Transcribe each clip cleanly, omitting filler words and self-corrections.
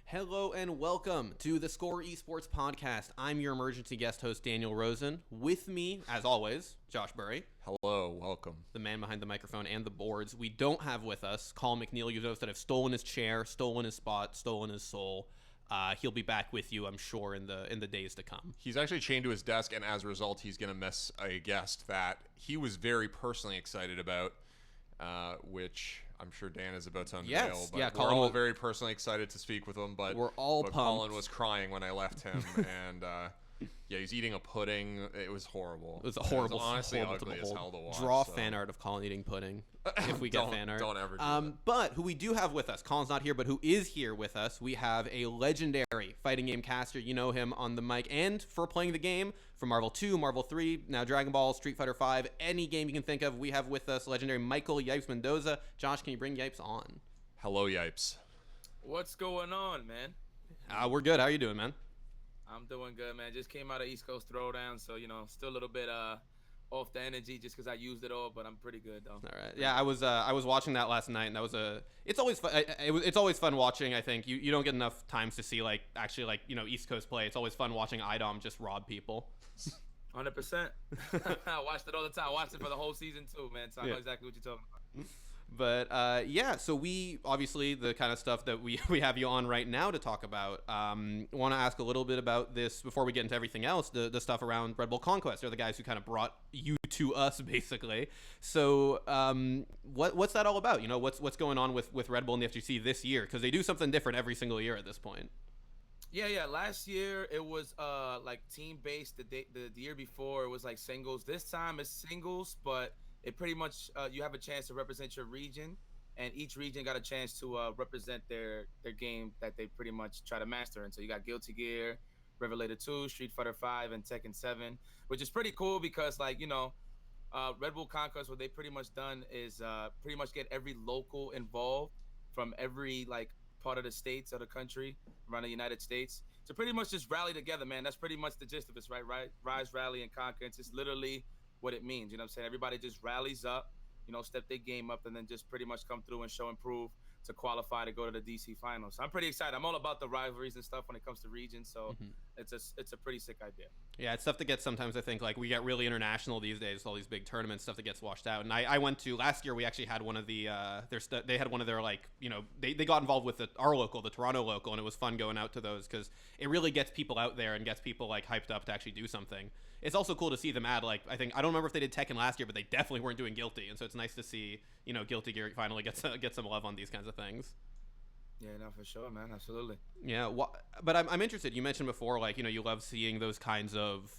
Hello and welcome to the Score eSports podcast. I'm your emergency guest host, Daniel Rosen. With me, as always, Josh Burry. Hello, welcome. The man behind the microphone and the boards. We don't have with us Colin McNeil. You noticed that I've stolen his chair, stolen his spot, stolen his soul. He'll be back with you, I'm sure, in the days to come. He's actually chained to his desk, and as a result, he's going to miss a guest that he was very personally excited about, which I'm sure Dan is about to unveil. Yes, but yeah, we're all very personally excited to speak with him, but we're all pumped. Colin was crying when I left him, and yeah, he's eating a pudding. It was horrible. It was horrible. Honestly, horrible ugly as hell to watch. Draw fan art of Colin eating pudding if we get fan art. Don't ever do that. But who we do have with us, Colin's not here, but who is here with us, we have a legendary fighting game caster. You know him on the mic and for playing the game from Marvel 2, Marvel 3, now Dragon Ball, Street Fighter 5, any game you can think of. We have with us legendary Michael Yipes Mendoza. Josh, can you bring Yipes on? Hello, Yipes. What's going on, man? We're good. How are you doing, man? I'm doing good, man. Just came out of East Coast Throwdown, so, you know, still a little bit off the energy just because I used it all, but I'm pretty good, though. All right. Yeah, I was watching that last night, and that was it's always fun. It's always fun watching, I think. You don't get enough times to see, East Coast play. It's always fun watching IDOM just rob people. 100%. I watched it all the time. I watched it for the whole season, too, man, so I know exactly what you're talking about. But yeah, so we obviously the kind of stuff that we have you on right now to talk about. Want to ask a little bit about this before we get into everything else. The stuff around Red Bull Conquest. They're the guys who kind of brought you to us, basically. So what's that all about? You know, what's going on with Red Bull and the FGC this year? Because they do something different every single year at this point. Yeah. Last year it was like team based. The year before it was like singles. This time it's singles, but it pretty much you have a chance to represent your region, and each region got a chance to represent their game that they pretty much try to master. And so you got Guilty Gear, Revelator 2, Street Fighter 5, and Tekken 7, which is pretty cool because, like, you know, Red Bull Conquest, what they pretty much done is pretty much get every local involved from every like part of the states of the country around the United States to pretty much just rally together, man. That's pretty much the gist of this, right? Rise, rally, and conquer. It's just literally what it means, you know what I'm saying? Everybody just rallies up, you know, step their game up, and then just pretty much come through and show and prove to qualify to go to the DC finals. So I'm pretty excited. I'm all about the rivalries and stuff when it comes to regions, so it's a pretty sick idea. Yeah, it's stuff that gets sometimes, I think, like we get really international these days, all these big tournaments, stuff that gets washed out. And I went to last year, we actually had one of the they had one of their, like, you know, they got involved with our local, the Toronto local, and it was fun going out to those because it really gets people out there and gets people like hyped up to actually do something. It's also cool to see them add, like, I don't remember if they did Tekken last year, but they definitely weren't doing Guilty, and so it's nice to see, you know, Guilty Gear finally get some love on these kinds of things. Yeah, no, for sure, man, absolutely. Yeah, but I'm interested. You mentioned before, like, you know, you love seeing those kinds of,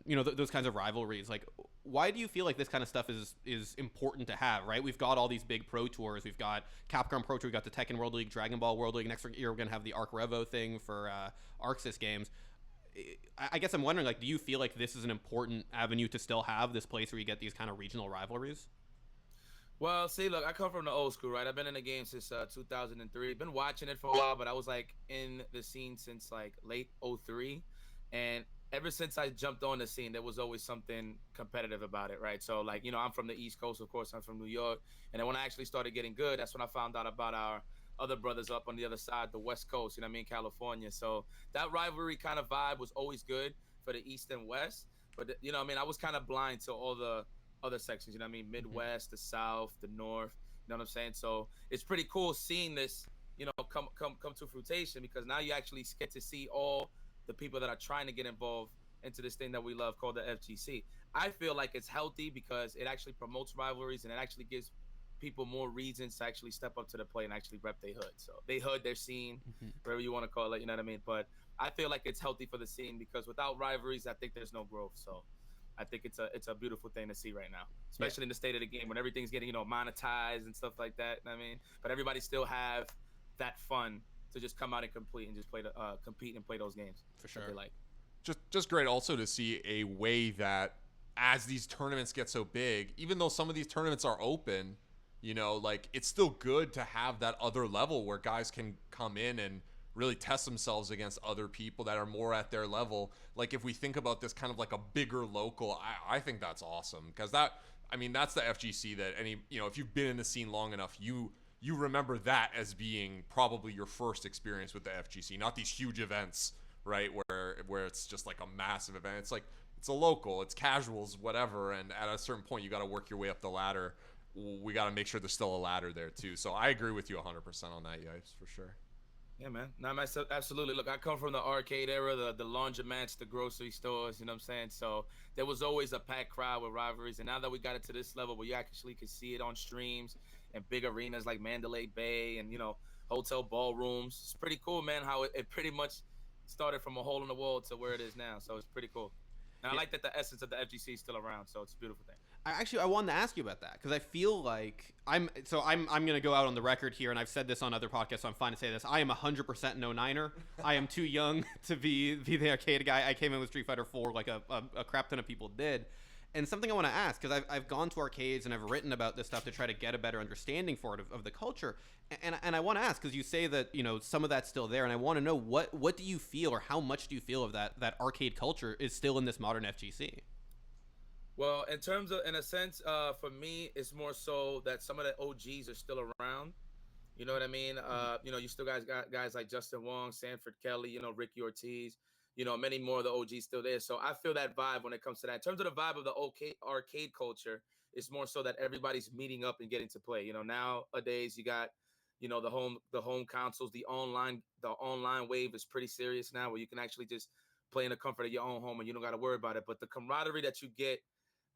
you know, those kinds of rivalries. Like, why do you feel like this kind of stuff is important to have, right? We've got all these big pro tours. We've got Capcom Pro Tour. We've got the Tekken World League, Dragon Ball World League. Next year, we're going to have the Arc Revo thing for Arxis games. I guess I'm wondering, like, do you feel like this is an important avenue to still have this place where you get these kind of regional rivalries? Well, see, look, I come from the old school, right? I've been in the game since 2003. Been watching it for a while, but I was, like, in the scene since, like, late 03. And ever since I jumped on the scene, there was always something competitive about it, right? So, like, you know, I'm from the East Coast, of course. I'm from New York. And then when I actually started getting good, that's when I found out about our other brothers up on the other side, the West Coast, you know what I mean, California. So that rivalry kind of vibe was always good for the East and West. But, you know what I mean, I was kind of blind to all the other sections, you know what I mean, Midwest, the South, the North, you know what I'm saying? So it's pretty cool seeing this, you know, come to fruition, because now you actually get to see all the people that are trying to get involved into this thing that we love called the FGC. I feel like it's healthy because it actually promotes rivalries, and it actually gives people more reasons to actually step up to the plate and actually rep their hood. So they hood, their scene, whatever you want to call it, you know what I mean? But I feel like it's healthy for the scene, because without rivalries, I think there's no growth. So I think it's a beautiful thing to see right now, especially in the state of the game when everything's getting, you know, monetized and stuff like that. You know what I mean? But everybody still have that fun to just come out and compete and just compete and play those games. For sure. They like. Just great also to see a way that as these tournaments get so big, even though some of these tournaments are open, you know, like, it's still good to have that other level where guys can come in and really test themselves against other people that are more at their level. Like, if we think about this kind of like a bigger local, I think that's awesome, because that I mean, that's the FGC that if you've been in the scene long enough, you remember that as being probably your first experience with the FGC, not these huge events, right? Where it's just like a massive event. It's like, it's a local, it's casuals, whatever. And at a certain point, you got to work your way up the ladder. We got to make sure there's still a ladder there too. So I agree with you 100% on that, Yipes, for sure. Yeah, man. No, absolutely. Look, I come from the arcade era, the laundromats, the grocery stores, you know what I'm saying? So there was always a packed crowd with rivalries. And now that we got it to this level where you actually can see it on streams and big arenas like Mandalay Bay and, hotel ballrooms, it's pretty cool, man, how it pretty much started from a hole in the wall to where it is now. So it's pretty cool. And I like that the essence of the FGC is still around. So it's a beautiful thing. I wanted to ask you about that because I feel like I'm going to go out on the record here, and I've said this on other podcasts, so I'm fine to say this. I am 100% no Niner. I am too young to be the arcade guy. I came in with Street Fighter 4 like a crap ton of people did. And something I want to ask, because I've gone to arcades and I've written about this stuff to try to get a better understanding for it of the culture. And I want to ask, because you say that, some of that's still there, and I want to know what do you feel, or how much do you feel of that arcade culture is still in this modern FGC? Well, in a sense, for me, it's more so that some of the OGs are still around. You know what I mean? You still got guys like Justin Wong, Sanford Kelly, Ricky Ortiz, many more of the OGs still there. So I feel that vibe when it comes to that. In terms of the vibe of the arcade culture, it's more so that everybody's meeting up and getting to play. Nowadays you got, the home consoles, the online wave is pretty serious now, where you can actually just play in the comfort of your own home and you don't got to worry about it. But the camaraderie that you get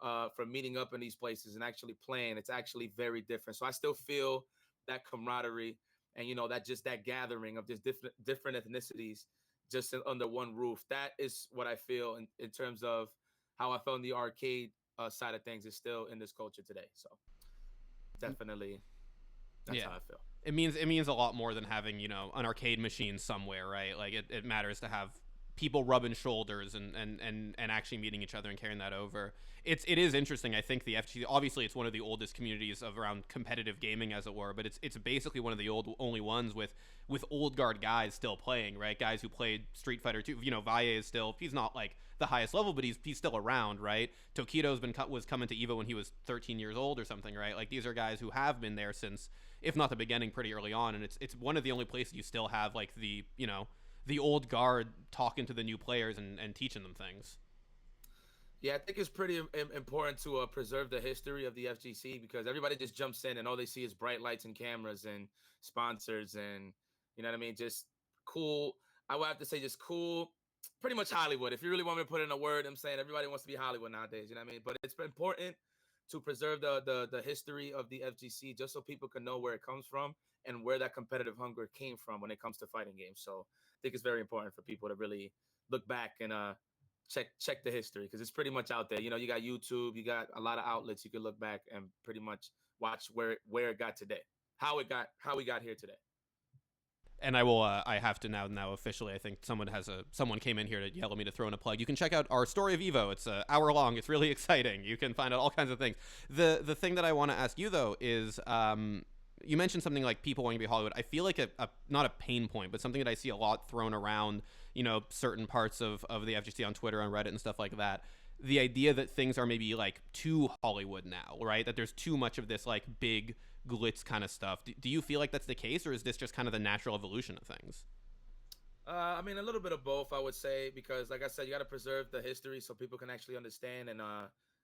from meeting up in these places and actually playing, it's actually very different. So I still feel that camaraderie and that gathering of just different ethnicities just under one roof. That is what I feel in terms of how I felt in the arcade side of things is still in this culture today. So definitely that's how I feel. It means a lot more than having an arcade machine somewhere, right? Like it matters to have people rubbing shoulders and actually meeting each other and carrying that over. It is interesting. I think the FGC, obviously it's one of the oldest communities of around competitive gaming, as it were, but it's basically one of the only ones with old guard guys still playing, right? Guys who played Street Fighter 2. Valle is still, he's not like the highest level, but he's still around, right? Tokido's was coming to EVO when he was 13 years old or something, right? Like these are guys who have been there since, if not the beginning, pretty early on, and it's one of the only places you still have like the old guard talking to the new players and teaching them things. Yeah, I think it's pretty important to preserve the history of the FGC, because everybody just jumps in and all they see is bright lights and cameras and sponsors and, you know what I mean? Just cool. I would have to say just cool, pretty much Hollywood. If you really want me to put in a word, I'm saying everybody wants to be Hollywood nowadays, you know what I mean? But it's important to preserve the history of the FGC just so people can know where it comes from and where that competitive hunger came from when it comes to fighting games. So I think it's very important for people to really look back and check the history, because it's pretty much out there. You got YouTube, you got a lot of outlets you can look back and pretty much watch where it got today, how we got here today. And I have to now officially, I think someone came in here to yell at me to throw in a plug. You can check out our Story of Evo. It's an hour long. It's really exciting. You can find out all kinds of things. The thing that I want to ask you though is, you mentioned something like people wanting to be Hollywood. I feel like not a pain point, but something that I see a lot thrown around, certain parts of the FGC on Twitter, on Reddit and stuff like that. The idea that things are maybe like too Hollywood now, right? That there's too much of this like big glitz kind of stuff. Do you feel like that's the case, or is this just kind of the natural evolution of things? I mean, a little bit of both, I would say, because like I said, you got to preserve the history so people can actually understand and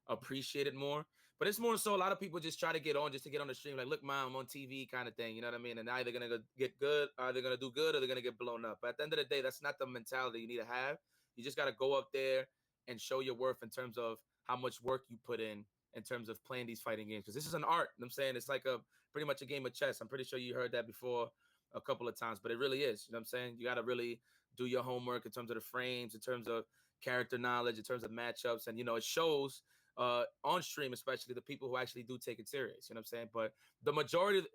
appreciate it more. But it's more so a lot of people just try to get on just to get on the stream. Like, look, Mom, I'm on TV kind of thing. You know what I mean? And either going to get good, or they're going to do good, or they're going to get blown up. But at the end of the day, that's not the mentality you need to have. You just got to go up there and show your worth in terms of how much work you put in terms of playing these fighting games. Because this is an art. You know what I'm saying? It's like pretty much a game of chess. I'm pretty sure you heard that before a couple of times, but it really is. You know what I'm saying? You got to really do your homework in terms of the frames, in terms of character knowledge, in terms of matchups. And, it shows on stream, especially the people who actually do take it serious. You know what I'm saying? But the majority,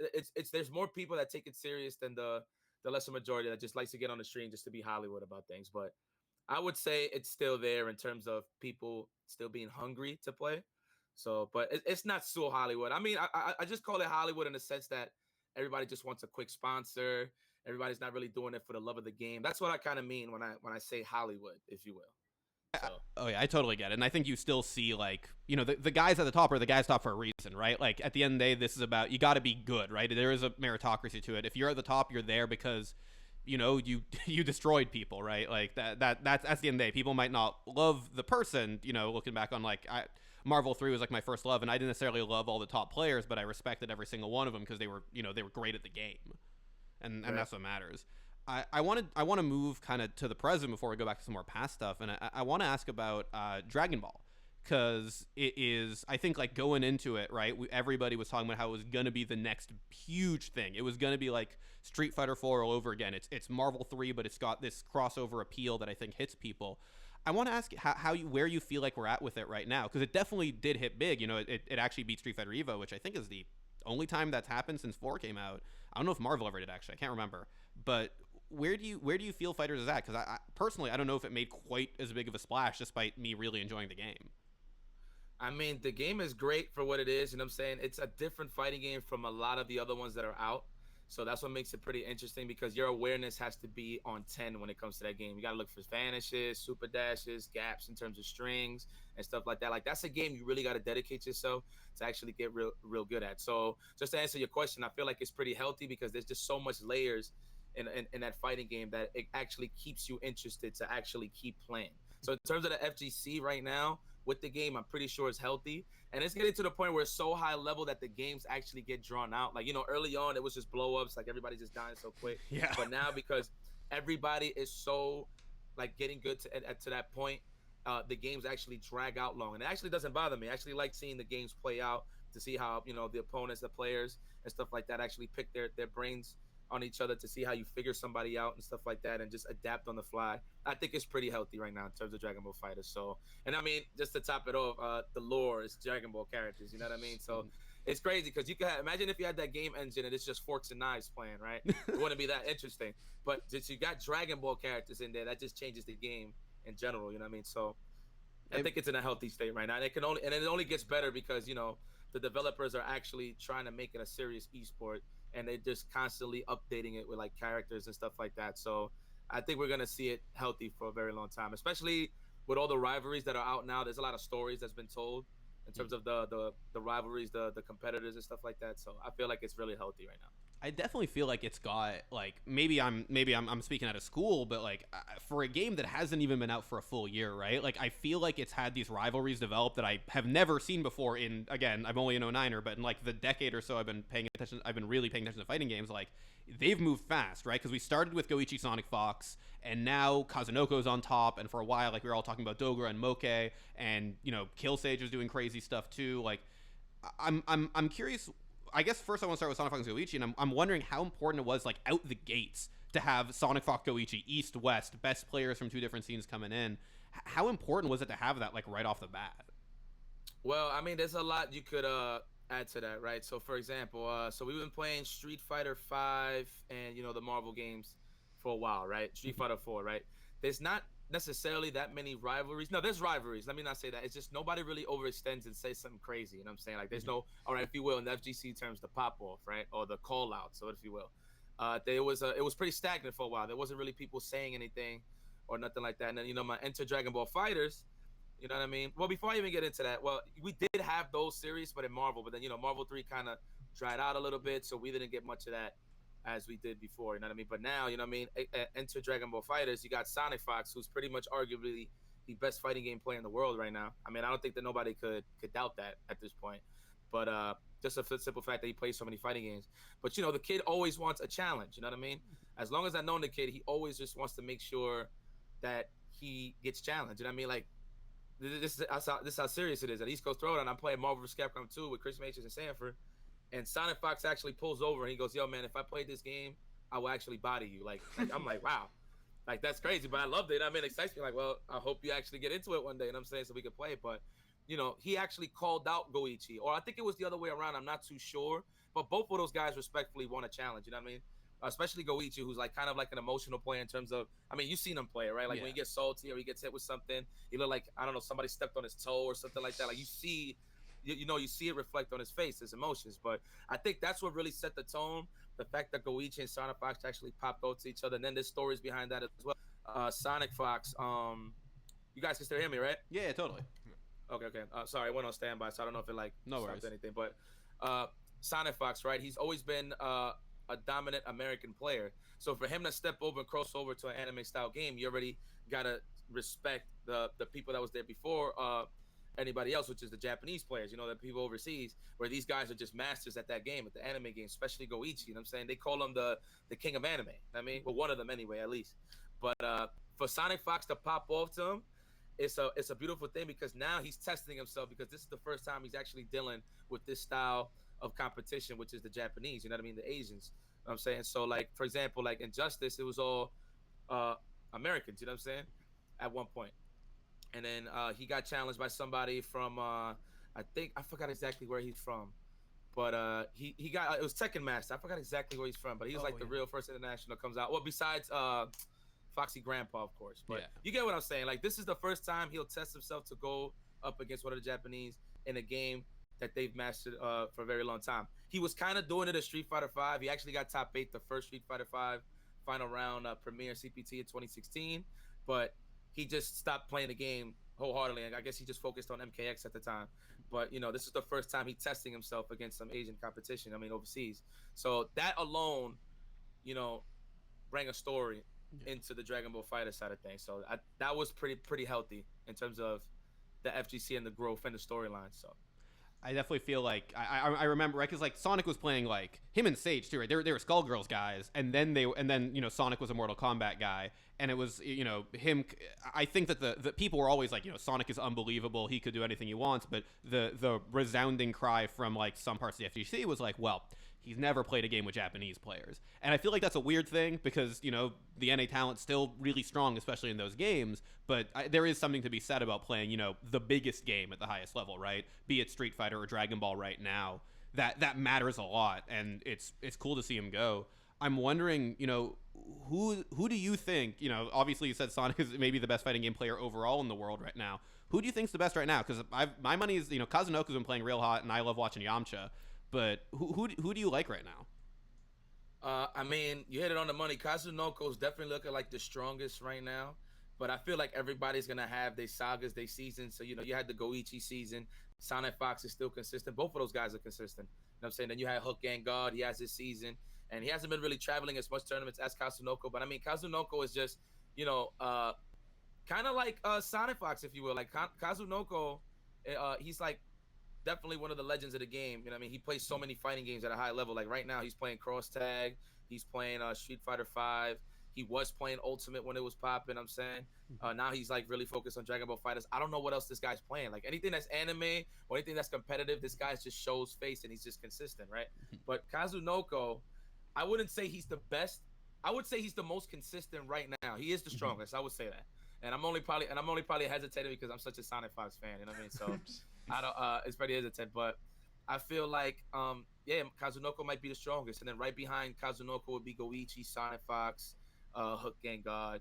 there's more people that take it serious than the lesser majority that just likes to get on the stream just to be Hollywood about things. But I would say it's still there in terms of people still being hungry to play. So, but it's not so Hollywood. I mean, I just call it Hollywood in the sense that everybody just wants a quick sponsor. Everybody's not really doing it for the love of the game. That's what I kind of mean when I say Hollywood, if you will. So Oh yeah, I totally get it. And I think you still see like, the guys at the top are the guys top for a reason, right? Like at the end of the day, this is about, you got to be good, right? There is a meritocracy to it. If you're at the top, you're there because, you you destroyed people, right? Like that's the end of the day. People might not love the person, looking back on like Marvel 3 was like my first love, and I didn't necessarily love all the top players, but I respected every single one of them because they were, they were great at the game. And right. that's what matters. I want to move kind of to the present before we go back to some more past stuff, and I want to ask about Dragon Ball, because it is, I think, like going into it, right? Everybody was talking about how it was gonna be the next huge thing. It was gonna be like Street Fighter 4 all over again. It's Marvel 3, but it's got this crossover appeal that I think hits people. I want to ask where you feel like we're at with it right now, because it definitely did hit big. It actually beat Street Fighter Evo, which I think is the only time that's happened since 4 came out. I don't know if Marvel ever did, actually. I can't remember, but where do you feel FighterZ is at? Because I personally, I don't know if it made quite as big of a splash, despite me really enjoying the game. I mean, the game is great for what it is. You know what I'm saying? It's a different fighting game from a lot of the other ones that are out. So that's what makes it pretty interesting, because your awareness has to be on 10 when it comes to that game. You got to look for vanishes, super dashes, gaps in terms of strings and stuff like that. Like, that's a game you really got to dedicate yourself to actually get real good at. So just to answer your question, I feel like it's pretty healthy because there's just so much layers in that fighting game that it actually keeps you interested to actually keep playing. So in terms of the FGC right now with the game, I'm pretty sure it's healthy. And it's getting to the point where it's so high level that the games actually get drawn out. Like, early on, it was just blow-ups. Like, everybody just dying so quick. Yeah. But now, because everybody is so, like, getting good to that point, the games actually drag out long. And it actually doesn't bother me. I actually like seeing the games play out to see how, the opponents, the players, and stuff like that actually pick their brains on each other to see how you figure somebody out and stuff like that, and just adapt on the fly. I think it's pretty healthy right now in terms of Dragon Ball FighterZ. So, and I mean, just to top it off, the lore is Dragon Ball characters. You know what I mean? So it's crazy because you can imagine if you had that game engine and it's just forks and knives playing, right? It wouldn't be that interesting. But since you got Dragon Ball characters in there, that just changes the game in general. You know what I mean? So I think it's in a healthy state right now. And it only gets better because the developers are actually trying to make it a serious esport, and they're just constantly updating it with like characters and stuff like that. So I think we're gonna see it healthy for a very long time, especially with all the rivalries that are out now. There's a lot of stories that's been told in terms of the rivalries, the competitors and stuff like that. So I feel like it's really healthy right now. I definitely feel like it's got, like, maybe I'm speaking out of school, but like for a game that hasn't even been out for a full year, right? Like, I feel like it's had these rivalries develop that I have never seen before. Again, I'm only an 09er, but in like the decade or so I've been really paying attention to fighting games. Like, they've moved fast, right? Because we started with Goichi SonicFox, and now Kazunoko's on top, and for a while, like, we were all talking about Dogra and Moke, and Killsage is doing crazy stuff too. Like, I'm curious. I guess first I want to start with SonicFox and Goichi, and I'm wondering how important it was, like, out the gates to have SonicFox, Goichi, East, West, best players from two different scenes coming in. How important was it to have that, like, right off the bat? Well, I mean, there's a lot you could add to that, right? So, for example, so we've been playing Street Fighter 5 and, the Marvel games for a while, right? Street Fighter 4, right? There's not necessarily that many rivalries. No, there's rivalries. Let me not say that. It's just nobody really overextends and says something crazy. You know what I'm saying? Like, there's no, all right, if you will, in the FGC terms, the pop off, right? Or the call out, so if you will. It was pretty stagnant for a while. There wasn't really people saying anything or nothing like that. And then, my Enter Dragon Ball FighterZ, you know what I mean? Well, before I even get into that, well, we did have those series, but in Marvel, but then, Marvel 3 kind of dried out a little bit, so we didn't get much of that as we did before, you know what I mean? But now, you know what I mean, Enter Dragon Ball FighterZ, you got SonicFox, who's pretty much arguably the best fighting game player in the world right now. I mean, I don't think that nobody could doubt that at this point. But just a simple fact that he plays so many fighting games. But, the kid always wants a challenge, you know what I mean? As long as I've known the kid, he always just wants to make sure that he gets challenged, you know what I mean? Like, this is how serious it is. At East Coast Throwdown, I'm playing Marvel vs. Capcom 2 with Chris Matrix and Sanford. And SonicFox actually pulls over and he goes, "Yo, man, if I played this game, I will actually body you." Like I'm like, wow, like that's crazy, but I loved it. I mean, it excites me. Like, well, I hope you actually get into it one day. And I'm saying so we could play it. But he actually called out Goichi, or I think it was the other way around. I'm not too sure. But both of those guys respectfully want a challenge. You know what I mean? Especially Goichi, who's like kind of like an emotional player in terms of, I mean, you've seen him play, right? Like when he gets salty or he gets hit with something, he look like, I don't know, somebody stepped on his toe or something like that. Like you see it reflect on his face, his emotions. But I think that's what really set the tone. The fact that Goichi and SonicFox actually popped out to each other, and then there's stories behind that as well. SonicFox, You guys can still hear me, right? Yeah, totally. Okay. Sorry, I went on standby, so I don't know if it like No stopped worries. anything. But SonicFox, right? He's always been a dominant American player. So for him to step over and cross over to an anime style game, you already gotta respect the people that was there before anybody else, which is the Japanese players. You know, the people overseas, where these guys are just masters at that game, at the anime game, especially Goichi. You know what I'm saying? They call him the king of anime. I mean, well, one of them anyway, at least. But for SonicFox to pop off to him, it's a beautiful thing, because now he's testing himself, because this is the first time he's actually dealing with this style of competition, which is the Japanese, you know what I mean, the Asians. You know what I'm saying? So like, for example, like Injustice, it was all Americans, you know what I'm saying, at one point. And then he got challenged by somebody from I forgot exactly where he's from, but he got it was Tekken Master. I forgot exactly where he's from, but he was the real first international comes out. Well, besides Foxy Grandpa, of course. But you get what I'm saying. Like, this is the first time he'll test himself to go up against one of the Japanese in a game that they've mastered for a very long time. He was kind of doing it at Street Fighter V. He actually got top 8 the first Street Fighter V final round Premier CPT in 2016, but he just stopped playing the game wholeheartedly. I guess he just focused on MKX at the time. But, you know, this is the first time he's testing himself against some Asian competition, I mean, overseas. So that alone, you know, bring a story into the Dragon Ball FighterZ side of things. So that was pretty healthy in terms of the FGC and the growth and the storyline. So I definitely feel like I remember, right? Because like Sonic was playing like him and Sage too, right? They were Skullgirls guys, and then you know, Sonic was a Mortal Kombat guy, and it was, you know, him. I think that the people were always like, you know, Sonic is unbelievable, he could do anything he wants, but the resounding cry from like some parts of the FGC was like, well, he's never played a game with Japanese players. And I feel like that's a weird thing, because, you know, the NA talent's still really strong, especially in those games. But there is something to be said about playing, you know, the biggest game at the highest level, right? Be it Street Fighter or Dragon Ball right now. That matters a lot, and it's cool to see him go. I'm wondering, you know, who do you think, you know, obviously you said Sonic is maybe the best fighting game player overall in the world right now. Who do you think's the best right now? Because my money is, you know, Kazunoko's been playing real hot, and I love watching Yamcha. But who do you like right now? I mean, you hit it on the money. Kazunoko's definitely looking like the strongest right now. But I feel like everybody's going to have their sagas, their seasons. So, you know, you had the Goichi season. SonicFox is still consistent. Both of those guys are consistent. You know what I'm saying? Then you had Hook Gang God. He has his season. And he hasn't been really traveling as much tournaments as Kazunoko. But, I mean, Kazunoko is just, you know, kind of like SonicFox, if you will. Like, Kazunoko, he's like, definitely one of the legends of the game. You know what I mean? He plays so many fighting games at a high level. Like right now, he's playing Cross Tag. He's playing Street Fighter V. He was playing Ultimate when it was popping, I'm saying. Now he's like really focused on Dragon Ball FighterZ. I don't know what else this guy's playing. Like anything that's anime or anything that's competitive, this guy just shows face and he's just consistent, right? But Kazunoko, I wouldn't say he's the best. I would say he's the most consistent right now. He is the strongest. I would say that. And I'm only probably hesitating because I'm such a SonicFox fan. You know what I mean? So I don't. It's pretty hesitant, but I feel like Kazunoko might be the strongest, and then right behind Kazunoko would be Goichi, SonicFox, Hook Gang God.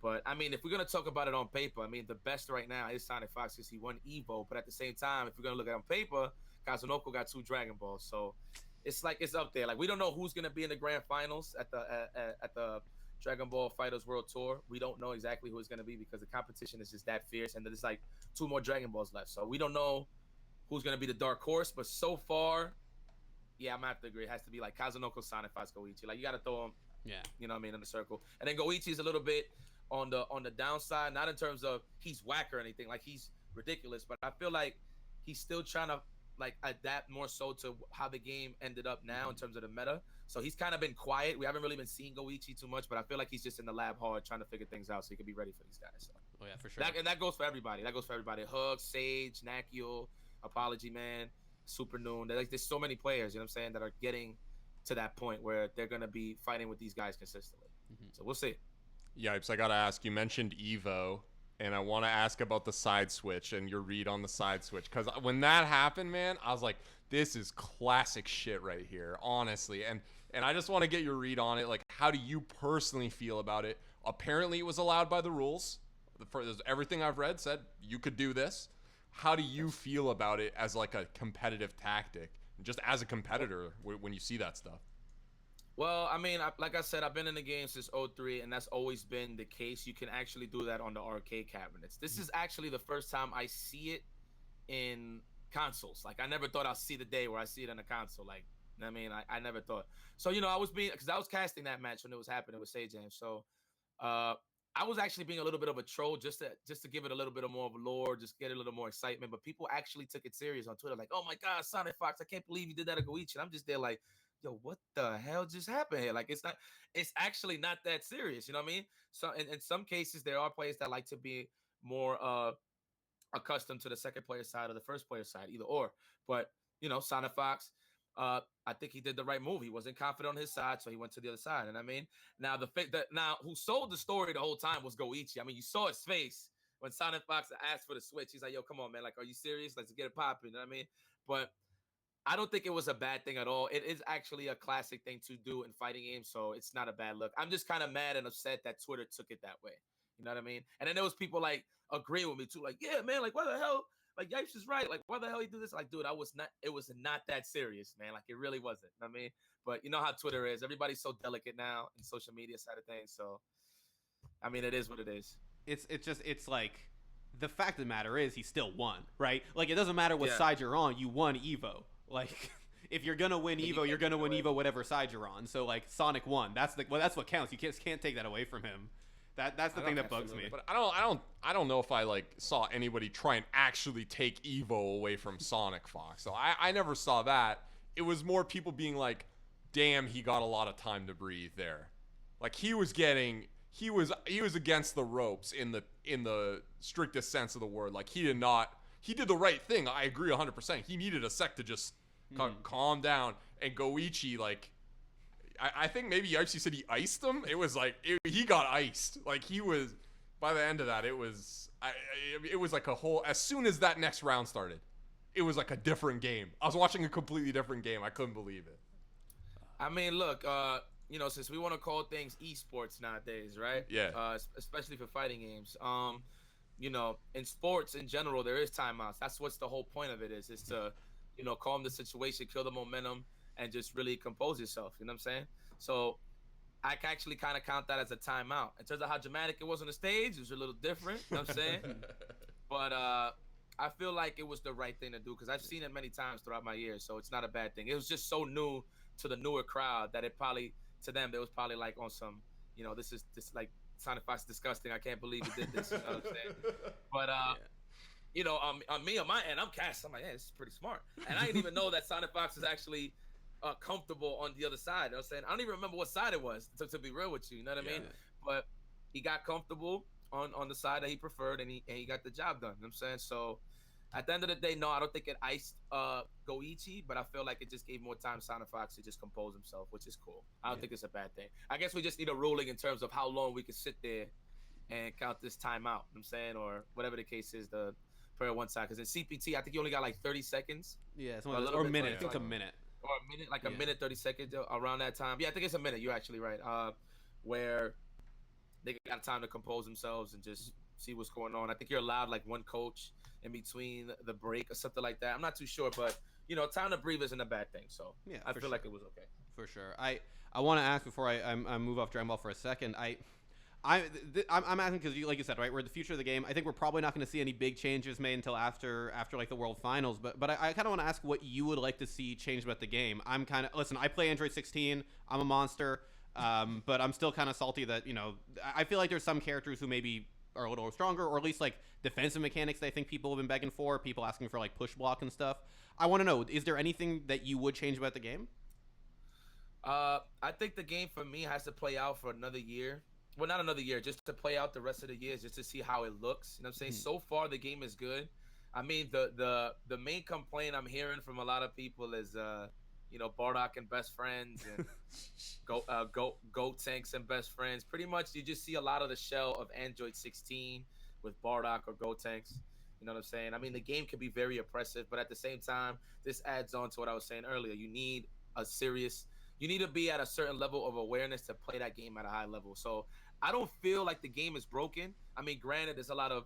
But I mean, if we're gonna talk about it on paper, I mean, the best right now is SonicFox because he won Evo. But at the same time, if we're gonna look at it on paper, Kazunoko got 2 Dragon Balls, so it's like it's up there. Like we don't know who's gonna be in the grand finals at the Dragon Ball FighterZ World Tour. We don't know exactly who it's gonna be because the competition is just that fierce, and there's like 2 more Dragon Balls left, so we don't know who's gonna be the dark horse. But so far, yeah, I'm gonna have to agree. It has to be like Kazunoko, SonicFox, Goichi. Like you gotta throw them, you know what I mean, in the circle. And then Goichi is a little bit on the downside, not in terms of he's whack or anything, like he's ridiculous, but I feel like he's still trying to like adapt more so to how the game ended up now in terms of the meta. So he's kind of been quiet. We haven't really been seeing Goichi too much, but I feel like he's just in the lab hard trying to figure things out so he can be ready for these guys. So. Oh yeah, for sure. That goes for everybody. That goes for everybody. Hook, Sage, Nakio, Apology Man, Super Noon. There's so many players, you know what I'm saying, that are getting to that point where they're going to be fighting with these guys consistently. So we'll see. Yipes, I got to ask, you mentioned Evo, and I want to ask about the side switch and your read on the side switch. Because when that happened, man, I was like, this is classic shit right here, honestly. And I just want to get your read on it. Like, how do you personally feel about it? Apparently, it was allowed by the rules. Everything I've read said you could do this. How do you feel about it as like a competitive tactic, just as a competitor when you see that stuff? Well, I mean, like I said, I've been in the game since '03, and that's always been the case. You can actually do that on the arcade cabinets. This is actually the first time I see it in consoles. Like, I never thought I'd see the day where I see it in a console. Like, I mean, I never thought. So, I was because I was casting that match when it was happening with Sage Jam. So, uh, I was actually being a little bit of a troll just to give it a little bit of more of a lore, just get a little more excitement. But people actually took it serious on Twitter, like, "Oh my God, Sonic Fox! I can't believe you did that to Goichi." And I'm just there like, "Yo, what the hell just happened here?" Like, it's actually not that serious. You know what I mean? So, in some cases, there are players that like to be more accustomed to the second player side or the first player side, either or. But Sonic Fox, I think he did the right move. He wasn't confident on his side, so he went to the other side. And I mean, now now who sold the story the whole time was Goichi. I mean, you saw his face when Sonic Fox asked for the switch. He's like, "Yo, come on, man! Like, are you serious? Let's get it popping." You know what I mean? But I don't think it was a bad thing at all. It is actually a classic thing to do in fighting games, so it's not a bad look. I'm just kind of mad and upset that Twitter took it that way. You know what I mean? And then there was people like agreeing with me too, like, "Yeah, man, like, why the hell? Like, Yipes is right. Like, why the hell he do this?" Like, dude, it was not that serious, man. Like, it really wasn't. You know what I mean? But you know how Twitter is. Everybody's so delicate now in social media side of things. So, I mean, it is what it is. It's like the fact of the matter is he still won, right? Like, it doesn't matter what Yeah. side you're on, you won Evo. Like, if you're gonna win And you Evo, you're can't gonna take it win away. Evo whatever side you're on. So like Sonic won. That's what counts. You can't take that away from him. That's the I thing don't- that bugs me. absolutely. But I don't know if I like saw anybody try and actually take Evo away from Sonic Fox. So I never saw that. It was more people being like, "Damn, he got a lot of time to breathe there." Like he was against the ropes in the strictest sense of the word. Like he did the right thing. I agree 100%. He needed a sec to just calm down, and Goichi, like I think maybe Yipes, you said he iced him. It was like he got iced. Like he was, by the end of that, it was like a whole. As soon as that next round started, it was like a different game. I was watching a completely different game. I couldn't believe it. I mean, look, since we want to call things eSports nowadays, right? Yeah. Especially for fighting games. In sports in general, there is timeouts. That's what's the whole point of it is to, calm the situation, kill the momentum, and just really compose yourself. You know what I'm saying? So I can actually kind of count that as a timeout. In terms of how dramatic it was on the stage, it was a little different. You know what I'm saying? But I feel like it was the right thing to do because I've seen it many times throughout my years, so it's not a bad thing. It was just so new to the newer crowd that it probably to them it was probably like on some, this like Sonic Fox disgusting. I can't believe he did this. You know what I'm saying? But on me on my end, I'm cast. I'm like, yeah, this is pretty smart, and I didn't even know that Sonic Fox is actually comfortable on the other side. You know what I'm saying? I don't even remember what side it was to be real with you. You know what I mean? But he got comfortable on the side that he preferred, and he got the job done. You know what I'm saying? So at the end of the day, no, I don't think it iced Goichi, but I feel like it just gave more time to Sonic Fox to just compose himself, which is cool. I don't think it's a bad thing. I guess we just need a ruling in terms of how long we can sit there and count this time out. You know what I'm saying? Or whatever the case is, the player one side. Because in CPT, I think you only got like 30 seconds. Yeah, or or a minute. I think it's a minute. Or a minute, like a minute, 30 seconds around that time. Yeah, I think it's a minute. You're actually right. Where they got time to compose themselves and just see what's going on. I think you're allowed like one coach in between the break or something like that. I'm not too sure, but time to breathe isn't a bad thing. So Yeah, I feel like it was okay. For sure. I want to ask before I move off Dragon Ball for a second. I'm asking because like you said, right, we're in the future of the game. I think we're probably not going to see any big changes made until after like the World Finals. But I kind of want to ask what you would like to see changed about the game. Listen. I play Android 16. I'm a monster, but I'm still kind of salty that I feel like there's some characters who maybe are a little stronger, or at least like defensive mechanics that I think people have been begging for. People asking for like push block and stuff. I want to know: is there anything that you would change about the game? I think the game for me has to play out for another year. Well, not another year, just to play out the rest of the years, just to see how it looks. You know what I'm saying? So far, the game is good. I mean, the main complaint I'm hearing from a lot of people is, Bardock and best friends and Goat Tanks and best friends. Pretty much, you just see a lot of the shell of Android 16 with Bardock or Goat Tanks. You know what I'm saying? I mean, the game can be very oppressive, but at the same time, this adds on to what I was saying earlier. You need to be at a certain level of awareness to play that game at a high level. So I don't feel like the game is broken. I mean, granted, there's a lot of,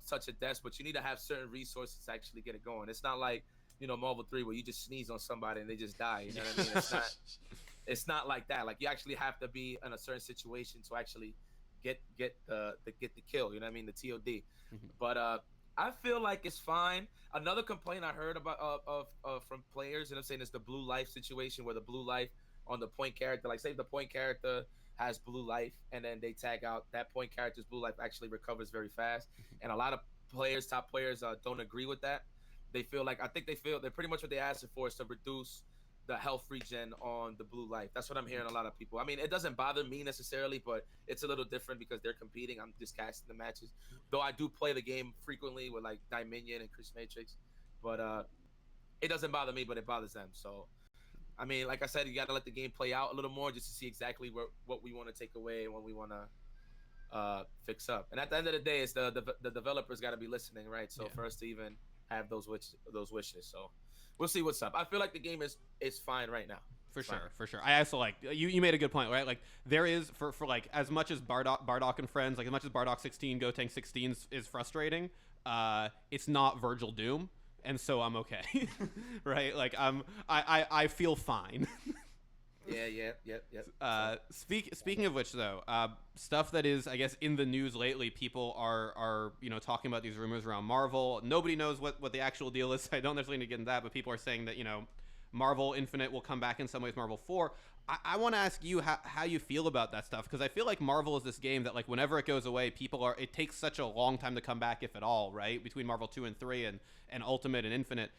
touch of death, but you need to have certain resources to actually get it going. It's not like, Marvel 3 where you just sneeze on somebody and they just die. You know what I mean? It's not. it's not like that. Like you actually have to be in a certain situation to actually get the kill. You know what I mean? The TOD. Mhm. But I feel like it's fine. Another complaint I heard about of from players, and I'm saying, is the blue life situation, where the blue life on the point character, like say the point character has blue life, and then they tag out that point character's blue life actually recovers very fast, and a lot of players, top players, don't agree with that. They feel like, I think they feel they're pretty much what they asked for is to reduce the health regen on the blue life. That's what I'm hearing a lot of people. I mean, it doesn't bother me necessarily, but it's a little different because they're competing. I'm just casting the matches. Though I do play the game frequently with like Dominion and Chris Matrix, but it doesn't bother me, but it bothers them. So I mean, like I said, you got to let the game play out a little more just to see exactly what we want to take away and what we want to fix up. And at the end of the day, it's the developers got to be listening, right? So for us to even have those wishes, so we'll see what's up. I feel like the game is fine right now. For sure. I also like you made a good point, right? Like there is for like as much as Bardock and friends, like as much as Bardock 16, Gotenks 16 is frustrating, it's not Virgil Doom, and so I'm okay. Right? Like I feel fine. Yep. Speaking of which, though, stuff that is, I guess, in the news lately, people are talking about these rumors around Marvel. Nobody knows what the actual deal is. I don't necessarily need to get into that, but people are saying that Marvel Infinite will come back in some ways. Marvel 4. I want to ask you how you feel about that stuff, because I feel like Marvel is this game that, like, whenever it goes away, it takes such a long time to come back, if at all, right? Between Marvel 2 and 3 and Ultimate and Infinite.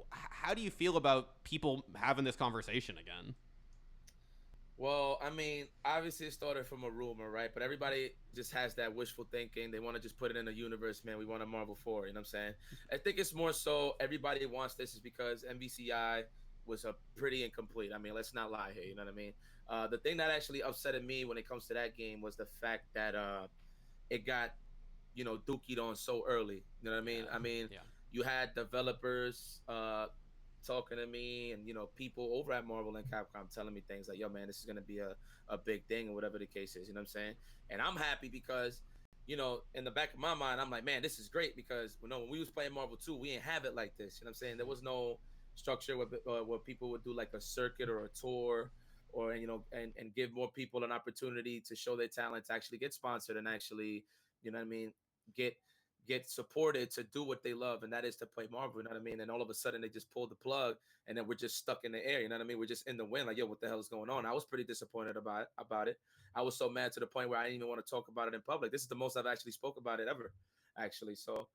How do you feel about people having this conversation again? Well, I mean, obviously it started from a rumor, right? But everybody just has that wishful thinking. They want to just put it in a universe, man. We want a Marvel 4, you know what I'm saying? I think it's more so everybody wants this is because MvCI was a pretty incomplete. I mean, let's not lie here, you know what I mean? The thing that actually upsetted me when it comes to that game was the fact that it got, dookied on so early. You know what I mean? Yeah. You had developers talking to me, and people over at Marvel and Capcom telling me things like, yo man, this is gonna be a big thing, or whatever the case is, you know what I'm saying? And I'm happy because in the back of my mind, I'm like, man, this is great, because when we was playing Marvel 2, we didn't have it like this, you know what I'm saying? There was no structure where people would do like a circuit or a tour, or and give more people an opportunity to show their talent, to actually get sponsored, and actually, you know what I mean, get supported to do what they love, and that is to play Marvel, you know what I mean? And all of a sudden they just pulled the plug, and then we're just stuck in the air, you know what I mean? We're just in the wind, like, yo, what the hell is going on? I was pretty disappointed about it. I was so mad to the point where I didn't even want to talk about it in public. This is the most I've actually spoke about it ever, actually. So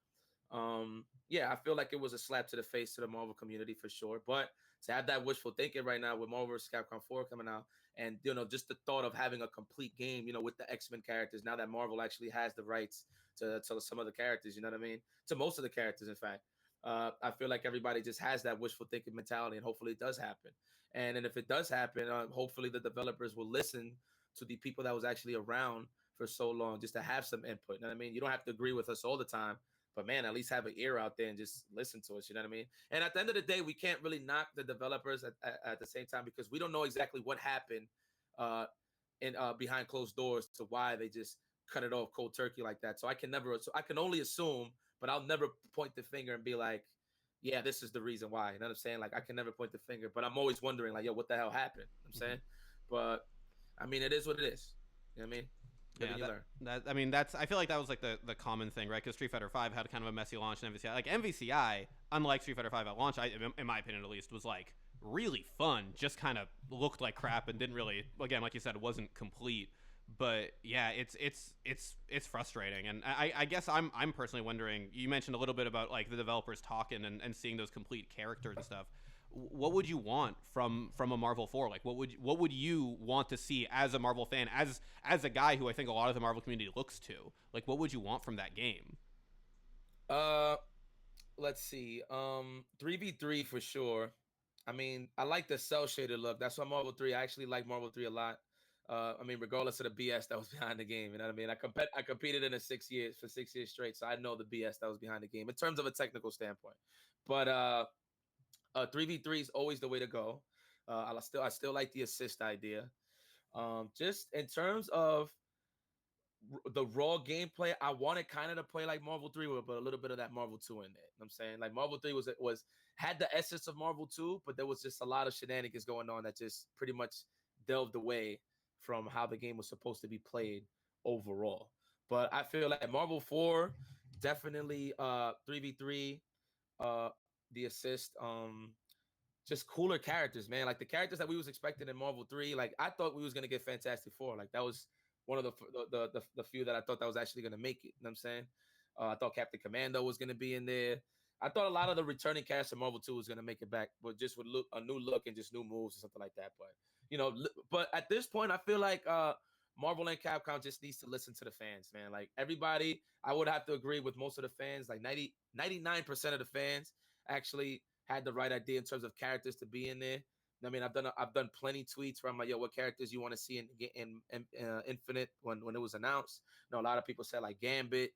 yeah, I feel like it was a slap to the face to the Marvel community for sure. But to have that wishful thinking right now with Marvel vs. Capcom 4 coming out, and just the thought of having a complete game, with the X-Men characters, now that Marvel actually has the rights to some of the characters, you know what I mean? To most of the characters, in fact. I feel like everybody just has that wishful thinking mentality, and hopefully it does happen. And then if it does happen, hopefully the developers will listen to the people that was actually around for so long, just to have some input. You know what I mean? You don't have to agree with us all the time, but man, at least have an ear out there and just listen to us. You know what I mean? And at the end of the day, we can't really knock the developers at the same time, because we don't know exactly what happened in behind closed doors to why they just cut it off cold turkey like that. So I can only assume, but I'll never point the finger and be like, yeah, this is the reason why. You know what I'm saying? Like, I can never point the finger, but I'm always wondering, like, yo, what the hell happened? You know what I'm saying? But I mean, it is what it is. You know what I mean? I feel like that was like the common thing, right? Because Street Fighter V had kind of a messy launch, and MvCI, like MvCI, unlike Street Fighter V at launch, in my opinion at least, was like really fun. Just kind of looked like crap and didn't really, again, like you said, it wasn't complete. But yeah, it's frustrating, and I guess I'm personally wondering. You mentioned a little bit about like the developers talking and seeing those complete characters and stuff. What would you want from a Marvel 4? Like, what would you want to see as a Marvel fan, as a guy who I think a lot of the Marvel community looks to? Like, what would you want from that game? Let's see. 3v3 for sure. I mean, I like the cell shaded look. That's why Marvel 3. I actually like Marvel 3 a lot. I mean, regardless of the BS that was behind the game, you know what I mean? I competed in it 6 years for 6 years straight, so I know the BS that was behind the game in terms of a technical standpoint. But 3v3 is always the way to go. I still like the assist idea. Just in terms of the raw gameplay, I wanted kind of to play like Marvel 3 with, but a little bit of that Marvel 2 in there. You know what I'm saying? Like Marvel 3 was had the essence of Marvel 2, but there was just a lot of shenanigans going on that just pretty much delved away from how the game was supposed to be played overall. But I feel like Marvel 4 definitely 3v3, uh the assist, just cooler characters, man. Like the characters that we was expecting in Marvel 3, like I thought we was gonna get Fantastic Four. Like that was one of the few that I thought that was actually gonna make it. You know what I'm saying? I thought Captain Commando was gonna be in there. I thought a lot of the returning cast of Marvel 2 was gonna make it back, but just with a new look and just new moves or something like that. But but at this point, I feel like Marvel and Capcom just needs to listen to the fans, man. Like everybody, I would have to agree with most of the fans. Like 99% of the fans actually had the right idea in terms of characters to be in there. I mean, I've done plenty tweets where I'm like, yo, what characters you want to see in Infinite when it was announced? A lot of people said like Gambit,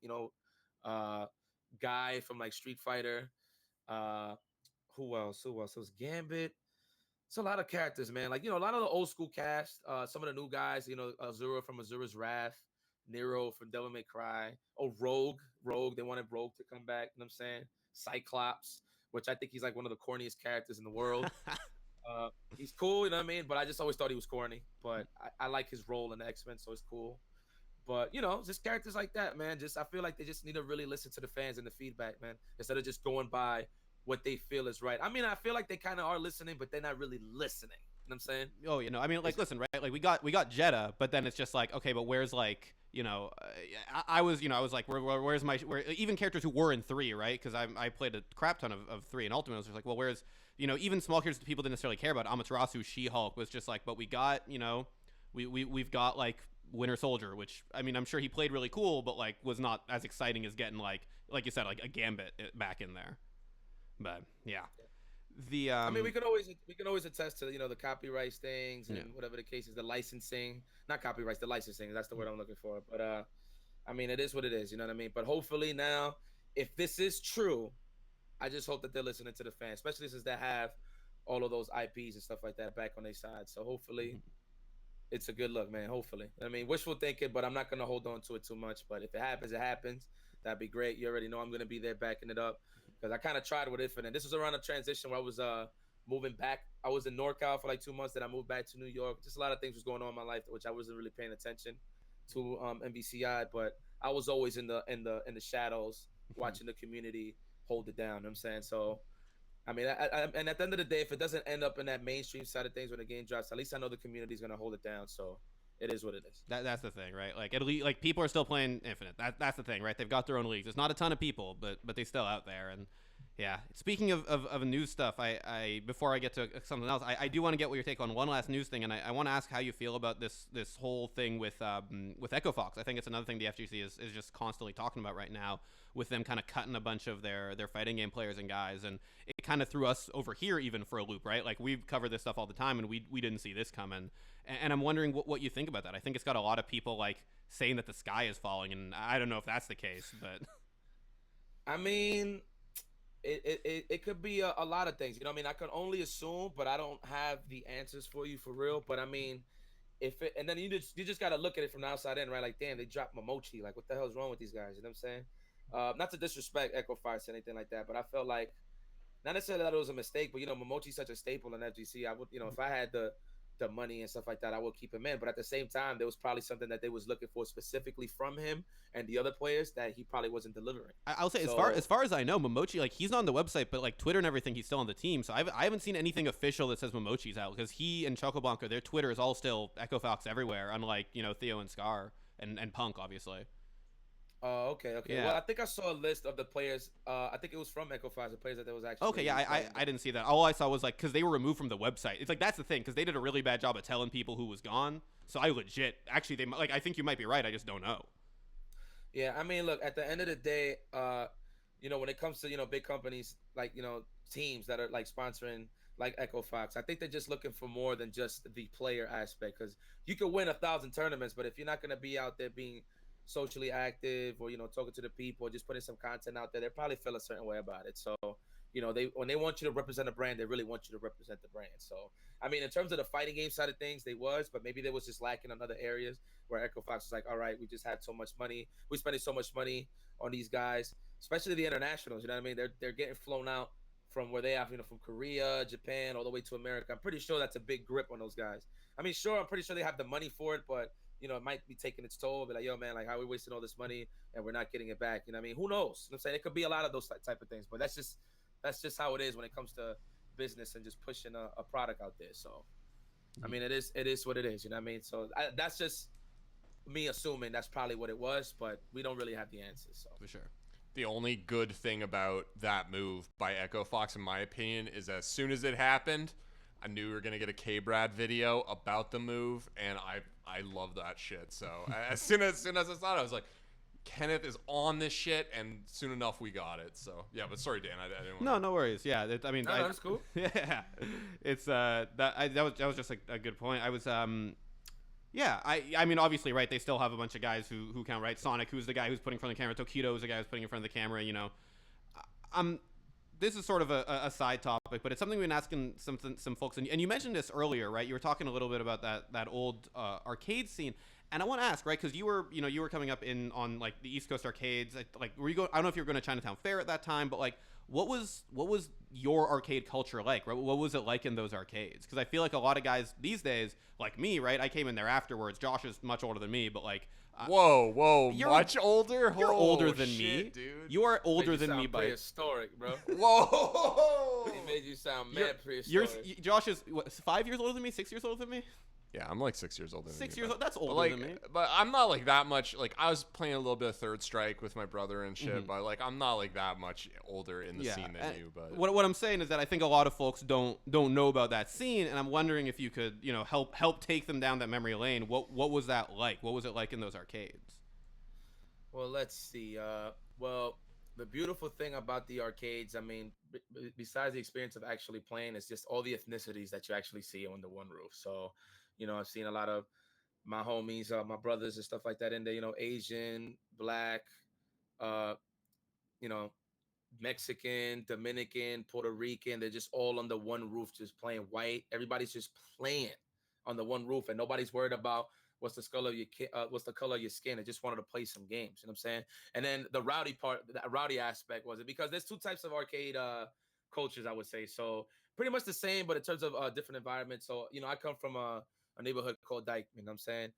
Guy from like Street Fighter. Who else? It was Gambit. It's a lot of characters, man. Like, a lot of the old school cast, some of the new guys, Azura from Azura's Wrath, Nero from Devil May Cry. Oh, Rogue. They wanted Rogue to come back. You know what I'm saying? Cyclops, which I think he's like one of the corniest characters in the world. He's cool, you know what I mean? But I just always thought he was corny. But I like his role in the X-Men, so it's cool. But, just characters like that, man. I feel like they just need to really listen to the fans and the feedback, man, instead of just going by what they feel is right. I mean, I feel like they kind of are listening, but they're not really listening. You know what I'm saying? Oh, I mean, like, listen, right? Like, we got Jeddah, but then it's just like, okay, but where's like, I was like, where's even characters who were in 3, right? Because I played a crap ton of 3 in Ultimate. I was just like, well, where's, even small characters that people didn't necessarily care about. Amaterasu, She-Hulk was just like, but we got, we've got like Winter Soldier, which, I mean, I'm sure he played really cool, but like was not as exciting as getting like you said, like a Gambit back in there. But yeah. I mean, we can always attest to the copyright things and whatever the case is, the licensing, not copyrights, the licensing. That's the word I'm looking for. But I mean, it is what it is. You know what I mean? But hopefully now, if this is true, I just hope that they're listening to the fans, especially since they have all of those IPs and stuff like that back on their side. So hopefully, it's a good look, man. Hopefully, I mean, wishful thinking, but I'm not gonna hold on to it too much. But if it happens, it happens. That'd be great. You already know I'm gonna be there backing it up. Because I kind of tried with Infinite. This was around a transition where I was moving back. I was in NorCal for like 2 months. Then I moved back to New York. Just a lot of things was going on in my life, which I wasn't really paying attention to MvCI. But I was always in the shadows, watching the community hold it down. You know what I'm saying? So, I mean, and at the end of the day, if it doesn't end up in that mainstream side of things when the game drops, at least I know the community is gonna hold it down. So. It is what it is. That's the thing, right? Like, at least, like, people are still playing Infinite. That's the thing, right? They've got their own leagues. It's not a ton of people, but they're still out there. And yeah, speaking of news stuff, I before I get to something else, I do want to get what your take on one last news thing, and I want to ask how you feel about this whole thing with Echo Fox. I think it's another thing the FGC is just constantly talking about right now, with them kind of cutting a bunch of their fighting game players and guys, and it kind of threw us over here even for a loop, right? Like, we've covered this stuff all the time, and we didn't see this coming. And I'm wondering what you think about that. I think it's got a lot of people like saying that the sky is falling, and I don't know if that's the case, but I mean, it could be a lot of things. I mean, I can only assume, but I don't have the answers for you for real. But I mean, and then you just got to look at it from the outside in, right? Like, damn, they dropped Momochi. Like, what the hell is wrong with these guys? You know what I'm saying? Not to disrespect Echo Fox or anything like that, but I felt like not necessarily that it was a mistake, but Momochi's such a staple in FGC. I would, if I had the money and stuff like that, I would keep him in. But at the same time, there was probably something that they was looking for specifically from him and the other players that he probably wasn't delivering. I'll say, as far as I know, Momochi, like, he's not on the website, but like Twitter and everything, he's still on the team. So I haven't seen anything official that says Momochi's out, because he and Chocoblanco, their Twitter is all still Echo Fox everywhere, unlike Theo and Scar and Punk, obviously. Oh, okay. Yeah. Well, I think I saw a list of the players. I think it was from Echo Fox, the players that was actually. Okay, yeah, I didn't see that. All I saw was like, because they were removed from the website. It's like, that's the thing, because they did a really bad job of telling people who was gone. So I legit, actually, I think you might be right. I just don't know. Yeah, I mean, look, at the end of the day, when it comes to big companies like teams that are like sponsoring like Echo Fox, I think they're just looking for more than just the player aspect, because you could win 1,000 tournaments, but if you're not going to be out there being socially active or talking to the people or just putting some content out there, they probably feel a certain way about it. So when they want you to represent a brand, they really want you to represent the brand. So I mean, in terms of the fighting game side of things, they was, but maybe they was just lacking in other areas where Echo Fox was like, all right, we just had so much money, we're spending so much money on these guys, especially the internationals. You know what I mean? They're getting flown out from where they have, from Korea, Japan, all the way to America. I'm pretty sure that's a big grip on those guys. I mean, sure, I'm pretty sure they have the money for it, but it might be taking its toll. Be like, yo, man, like, how are we wasting all this money and we're not getting it back? You know what I mean? Who knows? You know what I'm saying? It could be a lot of those type of things, but that's just how it is when it comes to business and just pushing a product out there. So, I mean, it is what it is. You know what I mean? So that's just me assuming that's probably what it was, but we don't really have the answers. So For sure. The only good thing about that move by Echo Fox, in my opinion, is as soon as it happened, I knew we were gonna get a K-Brad video about the move, and I love that shit. So as soon as I saw it, I was like, Kenneth is on this shit, and soon enough we got it. So yeah, but sorry, Dan, I didn't. No worries. Yeah, that's cool. Yeah, it's that was just a good point. I was Yeah, I mean, obviously, right, they still have a bunch of guys who count, right? Sonic, who's the guy who's putting in front of the camera. Tokido is the guy who's putting in front of the camera, This is sort of a side topic, but it's something we've been asking some folks. And you mentioned this earlier, right? You were talking a little bit about that old arcade scene. And I want to ask, right, because you were coming up on, like, the East Coast arcades. Like, were you going? I don't know if you were going to Chinatown Fair at that time, but, like, what was your arcade culture like, right? What was it like in those arcades? Because I feel like a lot of guys these days, like me, right? I came in there afterwards. Josh is much older than me, but like, whoa, much older. You're older than me, dude. You are older than me, but prehistoric, bro. Whoa! He made you sound mad prehistoric. Josh is 5 years older than me, 6 years older than me. Yeah, I'm like 6 years older than you. 6 years old. That's older than me. But I'm not like that much. Like, I was playing a little bit of Third Strike with my brother and shit, but like, I'm not like that much older in the scene than you. But what I'm saying is that I think a lot of folks don't know about that scene, and I'm wondering if you could, help take them down that memory lane. What was that like? What was it like in those arcades? Well, let's see. Well, the beautiful thing about the arcades, I mean, besides the experience of actually playing, is just all the ethnicities that you actually see under one roof. So, I've seen a lot of my homies, my brothers and stuff like that in there, Asian, Black, Mexican, Dominican, Puerto Rican. They're just all under one roof, just playing white. Everybody's just playing on the one roof, and nobody's worried about what's the color of your skin. I just wanted to play some games. You know what I'm saying? And then the rowdy aspect was it, because there's two types of arcade cultures, I would say. So pretty much the same, but in terms of different environments. So, I come from a neighborhood called Dyke. You know what I'm saying?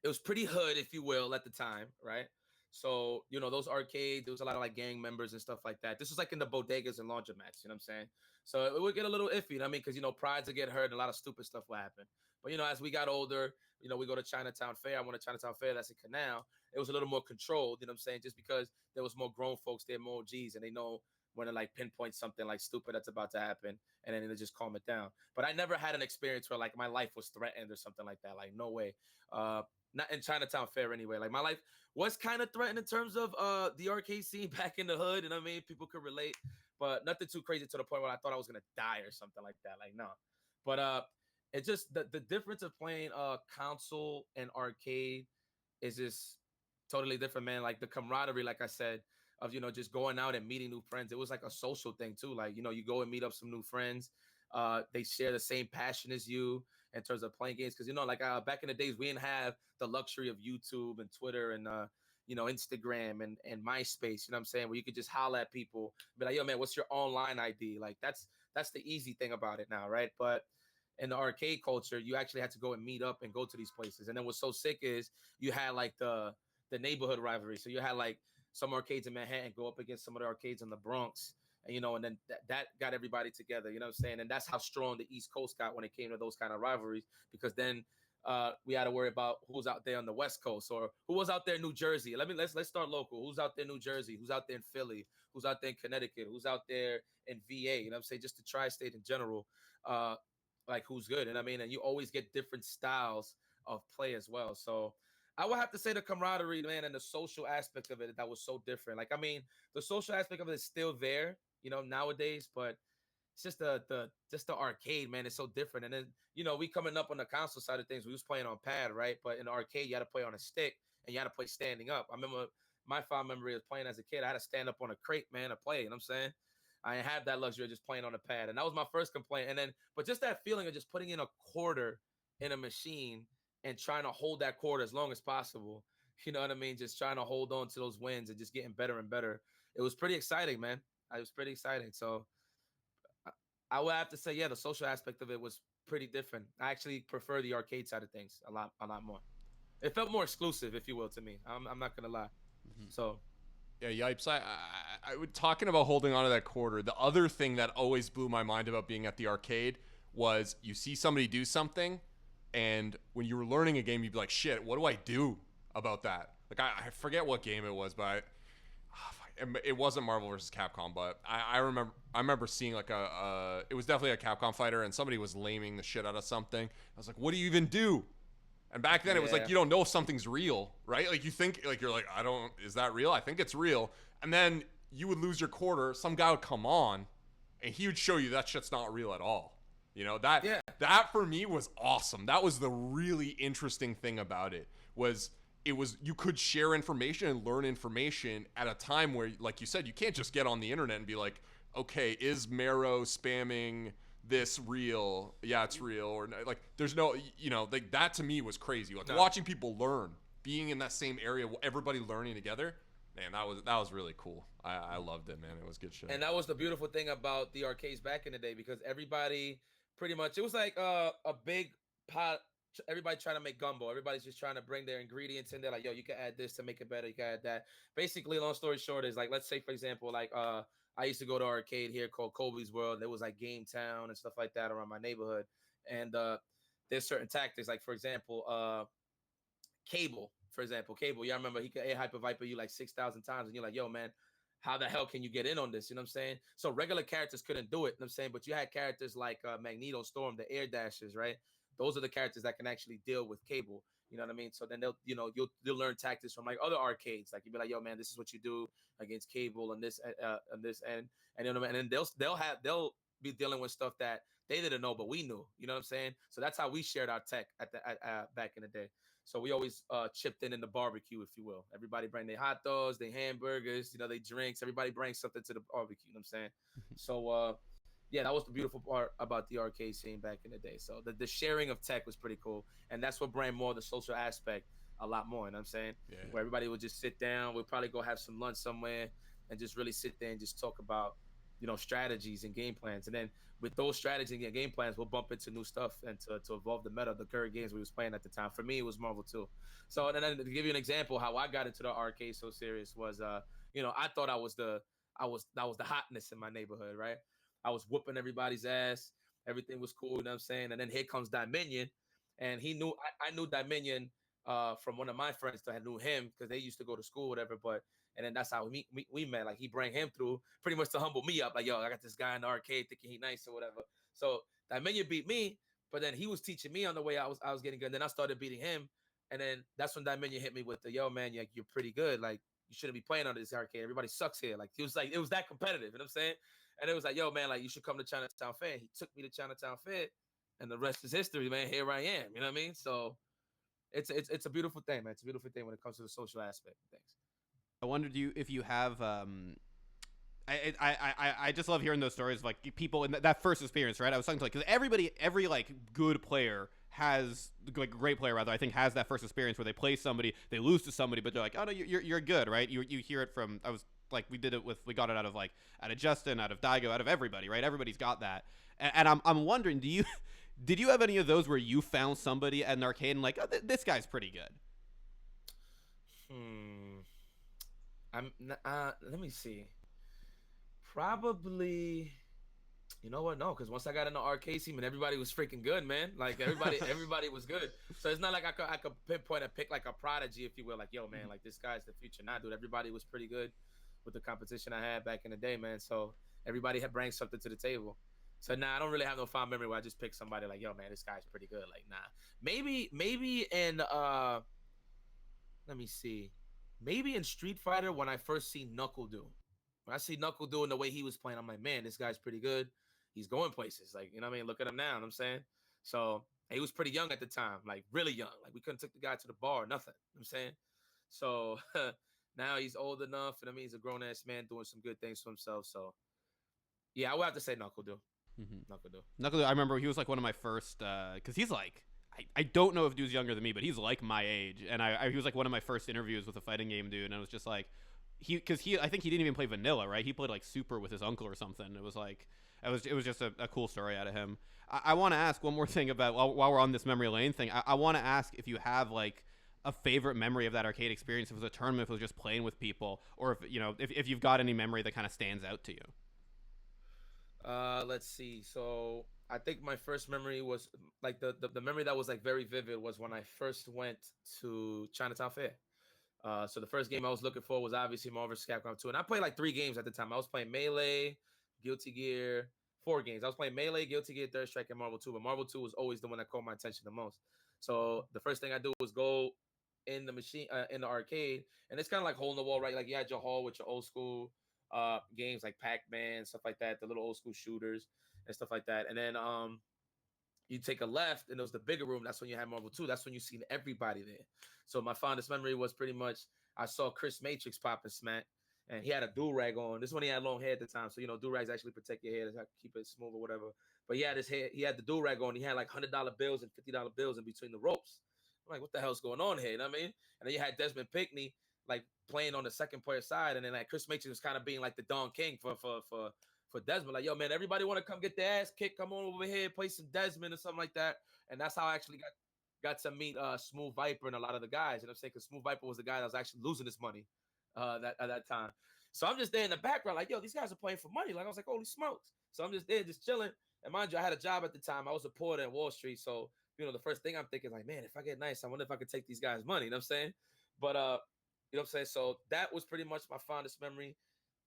It was pretty hood, if you will, at the time, right? So, those arcades, there was a lot of like gang members and stuff like that. This was like in the bodegas and laundromats, you know what I'm saying? So it would get a little iffy, you know what I mean? Because, prides would get hurt and a lot of stupid stuff would happen. But, as we got older, we go to Chinatown Fair. I went to Chinatown Fair, that's in Canal. It was a little more controlled, you know what I'm saying? Just because there was more grown folks there, more G's, and they know when to like pinpoint something like stupid that's about to happen, and then they just calm it down. But I never had an experience where like my life was threatened or something like that. Like, no way. Not in Chinatown Fair anyway. Like, my life was kind of threatened in terms of the arcade scene back in the hood, and I mean, people could relate, but nothing too crazy to the point where I thought I was gonna die or something like that. Like, no. But it's just the difference of playing console and arcade is just totally different, man. Like the camaraderie, like I said, of just going out and meeting new friends. It was like a social thing too. Like, you go and meet up some new friends. They share the same passion as you in terms of playing games. Because like back in the days, we didn't have the luxury of YouTube and Twitter and Instagram and MySpace. You know what I'm saying? Where you could just holler at people, be like, yo, man, what's your online ID? Like that's the easy thing about it now, right? But in the arcade culture, you actually had to go and meet up and go to these places. And then what's so sick is you had like the neighborhood rivalry. So you had like some arcades in Manhattan go up against some of the arcades in the Bronx, and and then that got everybody together. You know what I'm saying? And that's how strong the East Coast got when it came to those kind of rivalries, because then we had to worry about who's out there on the West Coast or who was out there in New Jersey. Let's start local. Who's out there in New Jersey? Who's out there in Philly? Who's out there in Connecticut? Who's out there in VA? You know what I'm saying? Just the tri-state in general. Like who's good. And I mean, and you always get different styles of play as well. So I would have to say the camaraderie, man, and the social aspect of it, that was so different. Like, I mean, the social aspect of it is still there, nowadays, but it's just the arcade, man. It's so different. And then, we coming up on the console side of things, we was playing on pad, right? But in the arcade, you had to play on a stick and you had to play standing up. I remember my fond memory of playing as a kid. I had to stand up on a crate, man, to play. You know what I'm saying? I didn't have that luxury of just playing on a pad. And that was my first complaint. And then, but just that feeling of just putting in a quarter in a machine and trying to hold that quarter as long as possible. You know what I mean? Just trying to hold on to those wins and just getting better and better. It was pretty exciting, man. It was pretty exciting. So I would have to say, yeah, the social aspect of it was pretty different. I actually prefer the arcade side of things a lot more. It felt more exclusive, if you will, to me. I'm not gonna lie. So Yeah, Yipes. I was talking about holding on to that quarter. The other thing that always blew my mind about being at the arcade was you see somebody do something, and when you were learning a game, you'd be like, "Shit, what do I do about that?" Like I forget what game it was, but it wasn't Marvel vs. Capcom. But I remember seeing like it was definitely a Capcom fighter, and somebody was laming the shit out of something. I was like, "What do you even do?" And back then it was like, you don't know if something's real, right? Like you think, like you're like, is that real? I think it's real. And then you would lose your quarter. Some guy would come on and he would show you that shit's not real at all. You know, that for me was awesome. That was the really interesting thing about it was you could share information and learn information at a time where, like you said, you can't just get on the internet and be like, okay, is Mero spamming this real? Yeah, it's real. Or like there's no, like that to me was crazy. Like watching people learn, being in that same area, everybody learning together, man, that was really cool. I loved it, man. It was good shit. And that was the beautiful thing about the arcades back in the day, because everybody pretty much, it was like a big pot. Everybody trying to make gumbo. Everybody's just trying to bring their ingredients in there. Like, yo, you can add this to make it better. You can add that. Basically, long story short is like, let's say, for example, like I used to go to an arcade here called Kobe's World. There was like Game Town and stuff like that around my neighborhood. And there's certain tactics. Like, for example, Cable. For example, Cable. Y'all remember he could A Hyper Viper you like 6,000 times. And you're like, yo, man, how the hell can you get in on this? You know what I'm saying? So regular characters couldn't do it. You know what I'm saying? But you had characters like Magneto, Storm, the Air Dashers, right? Those are the characters that can actually deal with Cable. You know what I mean? So then you'll learn tactics from like other arcades. Like you'll be like, yo, man, this is what you do against Cable and this and you know, and then they'll be dealing with stuff that they didn't know, but we knew. You know what I'm saying? So that's how we shared our tech back in the day. So we always chipped in the barbecue, if you will. Everybody bring their hot dogs, their hamburgers, their drinks. Everybody brings something to the barbecue. You know what I'm saying? So yeah, that was the beautiful part about the arcade scene back in the day. So the sharing of tech was pretty cool. And that's what brought more the social aspect a lot more. You know what I'm saying? Yeah. Where everybody would just sit down. We'd probably go have some lunch somewhere and just really sit there and just talk about, strategies and game plans. And then with those strategies and game plans, we'll bump into new stuff and to evolve the meta of the current games we was playing at the time. For me, it was Marvel 2. So and then to give you an example, how I got into the arcade so serious was, I thought I was the hotness in my neighborhood, right? I was whooping everybody's ass. Everything was cool, you know what I'm saying? And then here comes Dominion. And I knew Dominion from one of my friends that I knew him because they used to go to school, whatever. And then that's how we met. Like he bring him through pretty much to humble me up. Like, yo, I got this guy in the arcade thinking he nice or whatever. So Dominion beat me, but then he was teaching me on the way I was getting good. And then I started beating him. And then that's when Dominion hit me with the, yo, man, you're pretty good. Like, you shouldn't be playing under this arcade. Everybody sucks here. Like, it was that competitive. You know what I'm saying? And it was like, yo, man, like, you should come to Chinatown Fair. He took me to Chinatown Fair, and the rest is history, man. Here I am. You know what I mean? So it's a beautiful thing, man. It's a beautiful thing when it comes to the social aspect of things. I wondered if you have I just love hearing those stories of like people in that first experience, right? I was talking to because every like good player has like great player rather I think has that first experience where they play somebody, they lose to somebody, but they're like, oh no, you're good, right? You hear it from we got it out of Justin, out of Daigo, out of everybody, right? Everybody's got that, and I'm wondering, did you have any of those where you found somebody at an arcade and like, oh, this guy's pretty good? Let me see. Probably, you know what? No, because once I got in the arcade scene, and everybody was freaking good, man. Like everybody was good. So it's not like I could pinpoint and pick like a prodigy, if you will. Like, yo, man, like this guy's the future. Nah, dude, everybody was pretty good with the competition I had back in the day, man. So everybody had bring something to the table. So I don't really have no fond memory where I just pick somebody like, yo, man, this guy's pretty good. Like, nah, maybe in let me see. Maybe in Street Fighter when I first see Knuckle do. When I see Knuckle doing the way he was playing, I'm like, man, this guy's pretty good. He's going places. Like, you know what I mean? Look at him now, you know what I'm saying? So he was pretty young at the time, like really young. Like we couldn't take the guy to the bar or nothing. You know what I'm saying? So now he's old enough, and I mean he's a grown-ass man doing some good things for himself. So Yeah, I would have to say Knuckle do. Mm-hmm. Knuckle do. Knuckle, I remember he was like one of my first, because he's like, I don't know if dude's younger than me, but he's like my age, and he was like one of my first interviews with a fighting game dude, and I was just like, I think he didn't even play vanilla, right? He played like super with his uncle or something. It was like, it was just a cool story out of him. I want to ask one more thing about while we're on this memory lane thing. I want to ask if you have like a favorite memory of that arcade experience. If it was a tournament, if it was just playing with people, or if you've got any memory that kind of stands out to you. Let's see. So I think my first memory was like the memory that was like very vivid was when I first went to Chinatown Fair. So the first game I was looking for was obviously Marvel vs. Capcom 2. And I played like 3 games at the time. I was playing Melee, Guilty Gear, 4 games. I was playing Melee, Guilty Gear, Third Strike, and Marvel 2. But Marvel 2 was always the one that caught my attention the most. So the first thing I do was go in the machine, in the arcade. And it's kind of like hole in the wall, right? Like you had your hall with your old school games like Pac-Man, stuff like that, the little old school shooters and stuff like that. And then you take a left and it was the bigger room. That's when you had Marvel 2. That's when you seen everybody there. So my fondest memory was pretty much I saw Chris Matrix pop and smack, and he had a do-rag on. This is when he had long hair at the time. So, do-rags actually protect your hair to keep it smooth or whatever. But he had his hair, he had the do-rag on. He had like $100 bills and $50 bills in between the ropes. I'm like, what the hell's going on here? You know what I mean? And then you had Desmond Pinkney like playing on the second player side. And then like Chris Matrix was kind of being like the Don King for Desmond. Like, yo, man, everybody want to come get their ass kicked. Come on over here, play some Desmond or something like that. And that's how I actually got to meet Smooth Viper and a lot of the guys. You know what I'm saying? Because Smooth Viper was the guy that was actually losing his money at that time. So I'm just there in the background, like, yo, these guys are playing for money. Like, I was like, holy smokes. So I'm just there, just chilling. And mind you, I had a job at the time. I was a porter at Wall Street. So, the first thing I'm thinking, like, man, if I get nice, I wonder if I could take these guys' money. You know what I'm saying? But, you know what I'm saying? So that was pretty much my fondest memory.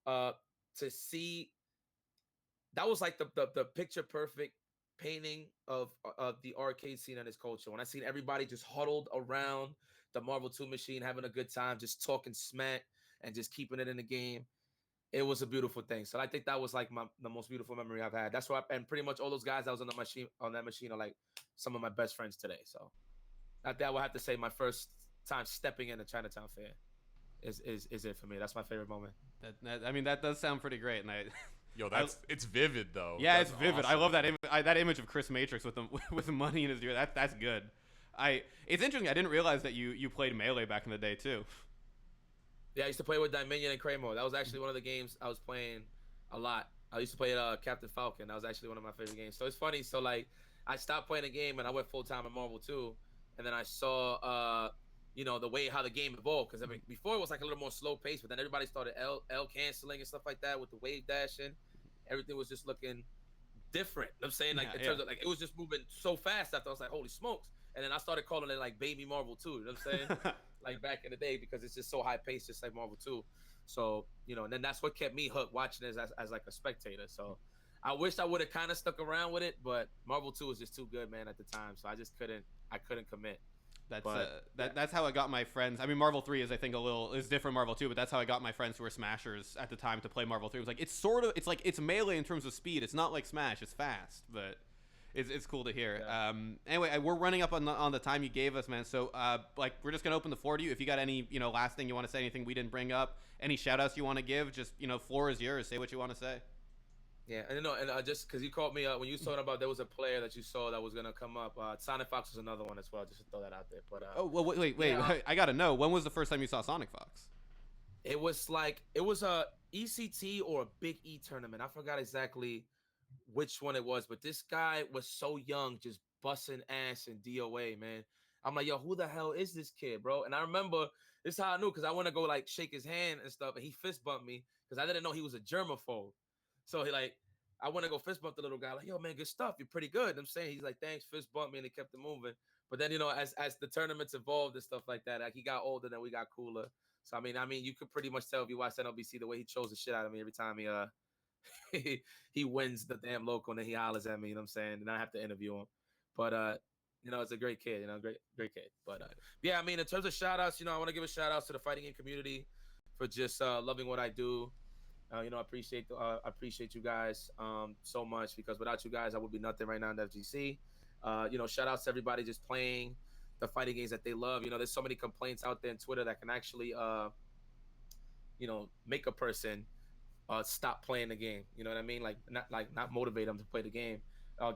To see, that was like the picture perfect painting of the arcade scene and its culture. When I seen everybody just huddled around the Marvel 2 machine, having a good time, just talking smack and just keeping it in the game, it was a beautiful thing. So I think that was like the most beautiful memory I've had. That's why, and pretty much all those guys that was on that machine are like some of my best friends today. So I would have to say my first time stepping into Chinatown Fair is it for me. That's my favorite moment. I mean, that does sound pretty great, and Yo, it's vivid though. Yeah, that's it's vivid. awesome. I love that image of Chris Matrix with the money in his ear. That's good. It's interesting. I didn't realize that you played Melee back in the day too. Yeah, I used to play with Dominion and Cremo. That was actually one of the games I was playing a lot. I used to play Captain Falcon. That was actually one of my favorite games. So it's funny. So like, I stopped playing a game and I went full time in Marvel 2, and then I saw the way how the game evolved, because I mean before it was like a little more slow paced, but then everybody started L canceling and stuff like that with the wave dashing. Everything was just looking different. I'm saying, like, in terms of like, it was just moving so fast after I was like, holy smokes. And then I started calling it like Baby Marvel 2. You know what I'm saying? Like back in the day, because it's just so high paced, just like Marvel 2. So, and then that's what kept me hooked watching it as like a spectator. So I wish I would have kind of stuck around with it, but Marvel 2 was just too good, man, at the time. So I couldn't commit. That's how I got my friends. I mean, Marvel 3 is, I think, is different Marvel 2, but that's how I got my friends who were Smashers at the time to play Marvel 3. It was like, it's Melee in terms of speed. It's not like Smash. It's fast, but it's cool to hear. Yeah. Anyway, we're running up on the time you gave us, man. So, we're just going to open the floor to you. If you got any, last thing you want to say, anything we didn't bring up, any shout outs you want to give, just, floor is yours. Say what you want to say. Yeah, and just because you called me when you was talking about there was a player that you saw that was gonna come up. SonicFox was another one as well. Just to throw that out there. But wait, yeah, I gotta know, when was the first time you saw SonicFox? It was a ECT or a Big E tournament. I forgot exactly which one it was, but this guy was so young, just busting ass in DOA, man. I'm like, yo, who the hell is this kid, bro? And I remember this is how I knew, because I want to go like shake his hand and stuff, and he fist bumped me because I didn't know he was a germaphobe. So I want to go fist bump the little guy, like, yo, man, good stuff. You're pretty good. I'm saying, he's like, thanks, fist bump me, and he kept it moving. But then, as the tournaments evolved and stuff like that, like, he got older, then we got cooler. So I mean, you could pretty much tell if you watch NLBC the way he chose the shit out of me every time he wins the damn local, and then he hollers at me. You know what I'm saying? And I have to interview him. But it's a great kid. Great kid. But yeah, I mean, in terms of shout outs, I want to give a shout out to the fighting game community for just loving what I do. I appreciate you guys so much, because without you guys, I would be nothing right now in the FGC. Shout outs to everybody just playing the fighting games that they love. There's so many complaints out there in Twitter that can actually, make a person stop playing the game. You know what I mean? Not motivate them to play the game.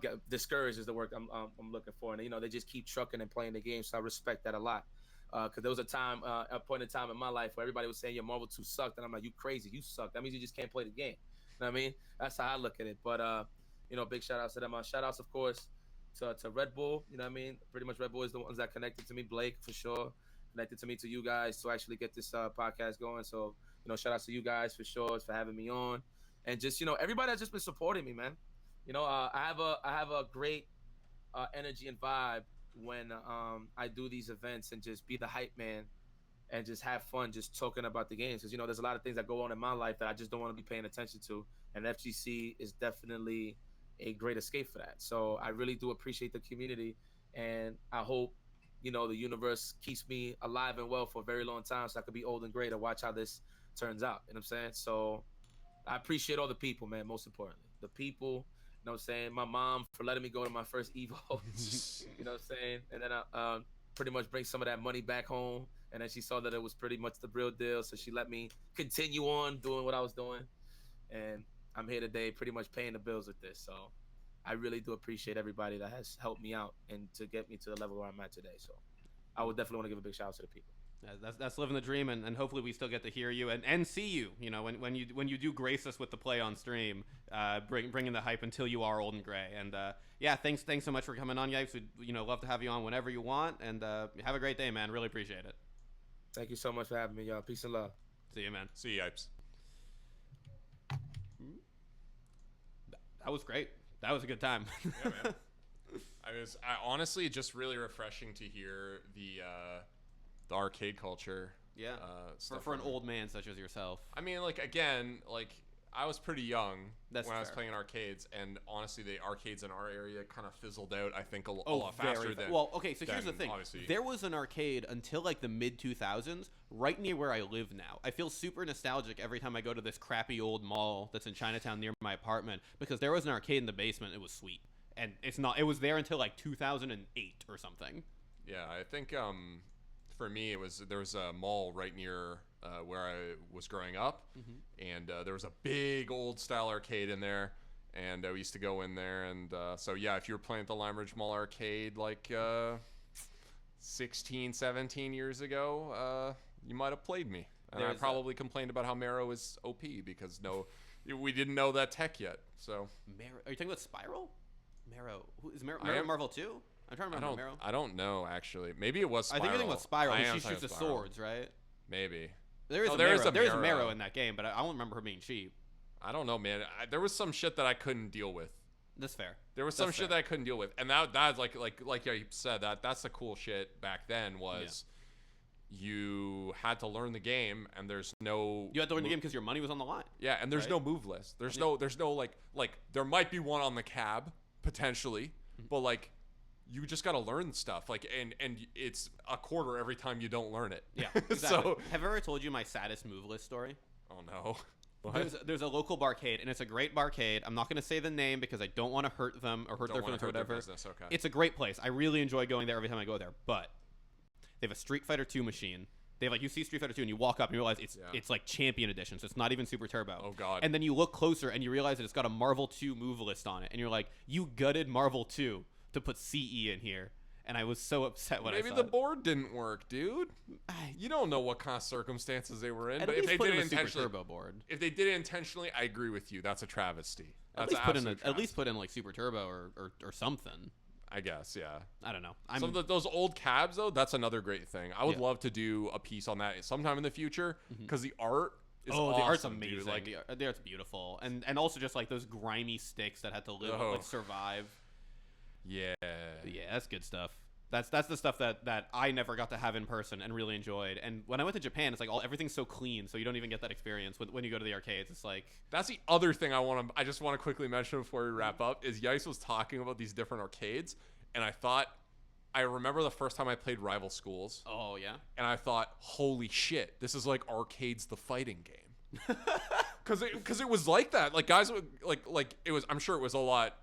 Get discouraged is the word I'm looking for. And they just keep trucking and playing the game. So I respect that a lot. Because there was a point in time in my life where everybody was saying, "Your Marvel 2 sucked," and I'm like, "You crazy? You suck. That means you just can't play the game." You know what I mean? That's how I look at it. But big shout outs to them. Shout outs, of course, to Red Bull. You know what I mean? Pretty much Red Bull is the ones that connected to me. Blake, for sure, connected to me, to you guys, to actually get this podcast going. So shout outs to you guys for sure for having me on, and just everybody that's just been supporting me, man. I have a great energy and vibe when I do these events and just be the hype man and just have fun just talking about the games, because there's a lot of things that go on in my life that I just don't want to be paying attention to, and FGC is definitely a great escape for that. So I really do appreciate the community, and I hope the universe keeps me alive and well for a very long time so I could be old and gray to watch how this turns out. You know what I'm saying? So I appreciate all the people, man. Most importantly, the people. You know what I'm saying? My mom for letting me go to my first Evo. You know what I'm saying? And then I pretty much bring some of that money back home. And then she saw that it was pretty much the real deal. So she let me continue on doing what I was doing. And I'm here today pretty much paying the bills with this. So I really do appreciate everybody that has helped me out and to get me to the level where I'm at today. So I would definitely want to give a big shout out to the people. Yeah, that's living the dream, and hopefully we still get to hear you and see you. When you do grace us with the play on stream, bringing the hype until you are old and gray. And thanks so much for coming on, Yipes. We'd love to have you on whenever you want. And have a great day, man. Really appreciate it. Thank you so much for having me, y'all. Peace and love. See you, man. See you, Yipes. That was great. That was a good time. Yeah, man. I honestly just really refreshing to hear the arcade culture. Yeah. Stuff for an old man such as yourself. I mean, I was pretty young when I was fair. playing in arcades, and honestly, the arcades in our area kind of fizzled out, I think, a lot faster than. Well, okay, so here's the thing. Obviously. There was an arcade until like the mid 2000s, right near where I live now. I feel super nostalgic every time I go to this crappy old mall that's in Chinatown near my apartment, because there was an arcade in the basement. It was sweet, and it was there until like 2008 or something. Yeah, I think for me, there was a mall right near where I was growing up, and there was a big old style arcade in there, and we used to go in there, and so yeah, if you were playing at the Lime Ridge Mall arcade like 16, 17 years ago, you might have played me, and I probably complained about how Marrow is OP because we didn't know that tech yet. So Marrow, are you talking about Spiral? Marrow, is Marrow Marvel 2? I'm trying to remember Marrow. I don't know, actually. Maybe it was Spiral. I think you're thinking about Spiral. She shoots the swords, right? Maybe. There is a Marrow in that game, but I don't remember her being cheap. I don't know, man. There was some shit that I couldn't deal with. That's fair. There was some shit that I couldn't deal with, and that's like you said, that's the cool shit back then was you had to learn the game, and there's no. You had to learn the game because your money was on the line. Yeah, and there's no move list. There's no like there might be one on the cab potentially, but like. You just got to learn stuff, and it's a quarter every time you don't learn it. Yeah, exactly. So, have I ever told you my saddest move list story? Oh no. What? There's a local barcade, and it's a great barcade. I'm not going to say the name because I don't want to hurt them or hurt their feelings or whatever. Okay. It's a great place. I really enjoy going there every time I go there. But they have a Street Fighter 2 machine. They have you see Street Fighter 2 and you walk up and you realize it's like Champion Edition, so it's not even Super Turbo. Oh god. And then you look closer and you realize that it's got a Marvel 2 move list on it, and you're like, you gutted Marvel 2 to put CE in here. And I was so upset when I saw Maybe the board didn't work, dude. You don't know what kind of circumstances they were in. But if they did it intentionally, Super Turbo board. If they did it intentionally, I agree with you. That's a travesty. At least put in like Super Turbo or something. I guess, yeah. I don't know. Some of those old cabs though, that's another great thing. I would love to do a piece on that sometime in the future because the art is awesome, the art's amazing. Dude. Like the art's beautiful, and also just like those grimy sticks that had to live survive. Yeah, that's good stuff. That's the stuff that I never got to have in person and really enjoyed. And when I went to Japan, it's like everything's so clean, so you don't even get that experience when you go to the arcades. It's like that's the other thing I just want to quickly mention before we wrap up is Yipes was talking about these different arcades, and I remember the first time I played Rival Schools. Oh yeah. And I thought, holy shit, this is like Arcades the fighting game. Because it was like that. Like guys like it was. I'm sure it was a lot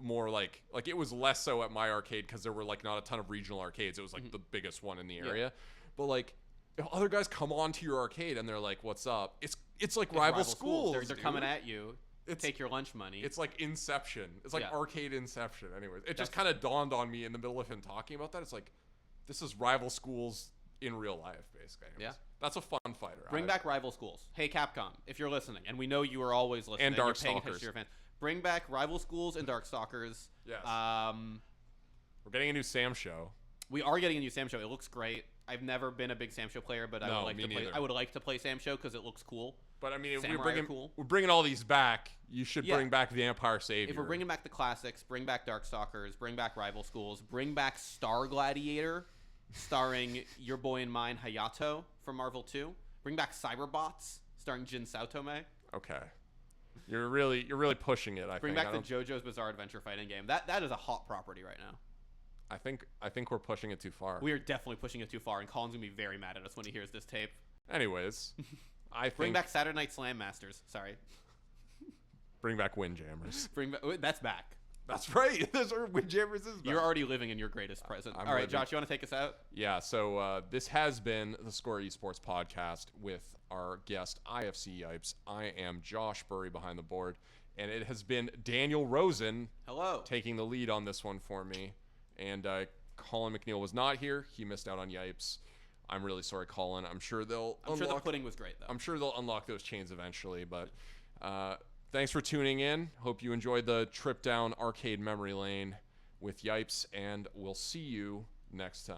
more like it was less so at my arcade because there were like not a ton of regional arcades. It was like the biggest one in the area. But like if other guys come onto your arcade and they're like, "What's up?" It's like rival schools. They're coming at you. Take your lunch money. It's like Inception. It's like arcade Inception. Anyways, it just That's- kind of dawned on me in the middle of him talking about that. It's like, this is rival schools in real life, basically. Anyways, that's a fun fighter. Bring back rival schools. Hey, Capcom, if you're listening, and we know you are always listening, And you're paying attention Darkstalkers. to your fans. Bring back rival schools and Darkstalkers. Yes. We're getting a new Sam show. We are getting a new Sam show. It looks great. I've never been a big Sam show player, but I No, would like me to play. neither. I would like to play Sam show because it looks cool. But I mean, if Samurai are cool. we're bringing all these back. You should Yeah. bring back the Empire Savior. If we're bringing back the classics, bring back Darkstalkers, bring back rival schools, bring back Star Gladiator, starring your boy and mine Hayato from Marvel 2. Bring back Cyberbots, starring Jin Saotome. Okay, you're really pushing it. Bring think. back the JoJo's Bizarre Adventure fighting game. That is a hot property right now. I think we're pushing it too far. We are definitely pushing it too far, and Colin's gonna be very mad at us when he hears this tape. Anyways, I think Bring back Saturday Night Slam Masters. Sorry. bring back Windjammers. Bring back. That's back. That's right. Those are Windjammers is back. You're already living in your greatest present. I'm All right, living. Josh, you want to take us out? Yeah, so this has been the Score Esports podcast with our guest, IFC Yipes. I am Josh Burry behind the board, and it has been Daniel Rosen Hello. taking the lead on this one for me. And Colin McNeil was not here. He missed out on Yipes. I'm really sorry, Colin. I'm sure they'll I'm sure the pudding was great, though. I'm sure they'll unlock those chains eventually, but thanks for tuning in. Hope you enjoyed the trip down arcade memory lane with Yipes, and we'll see you next time.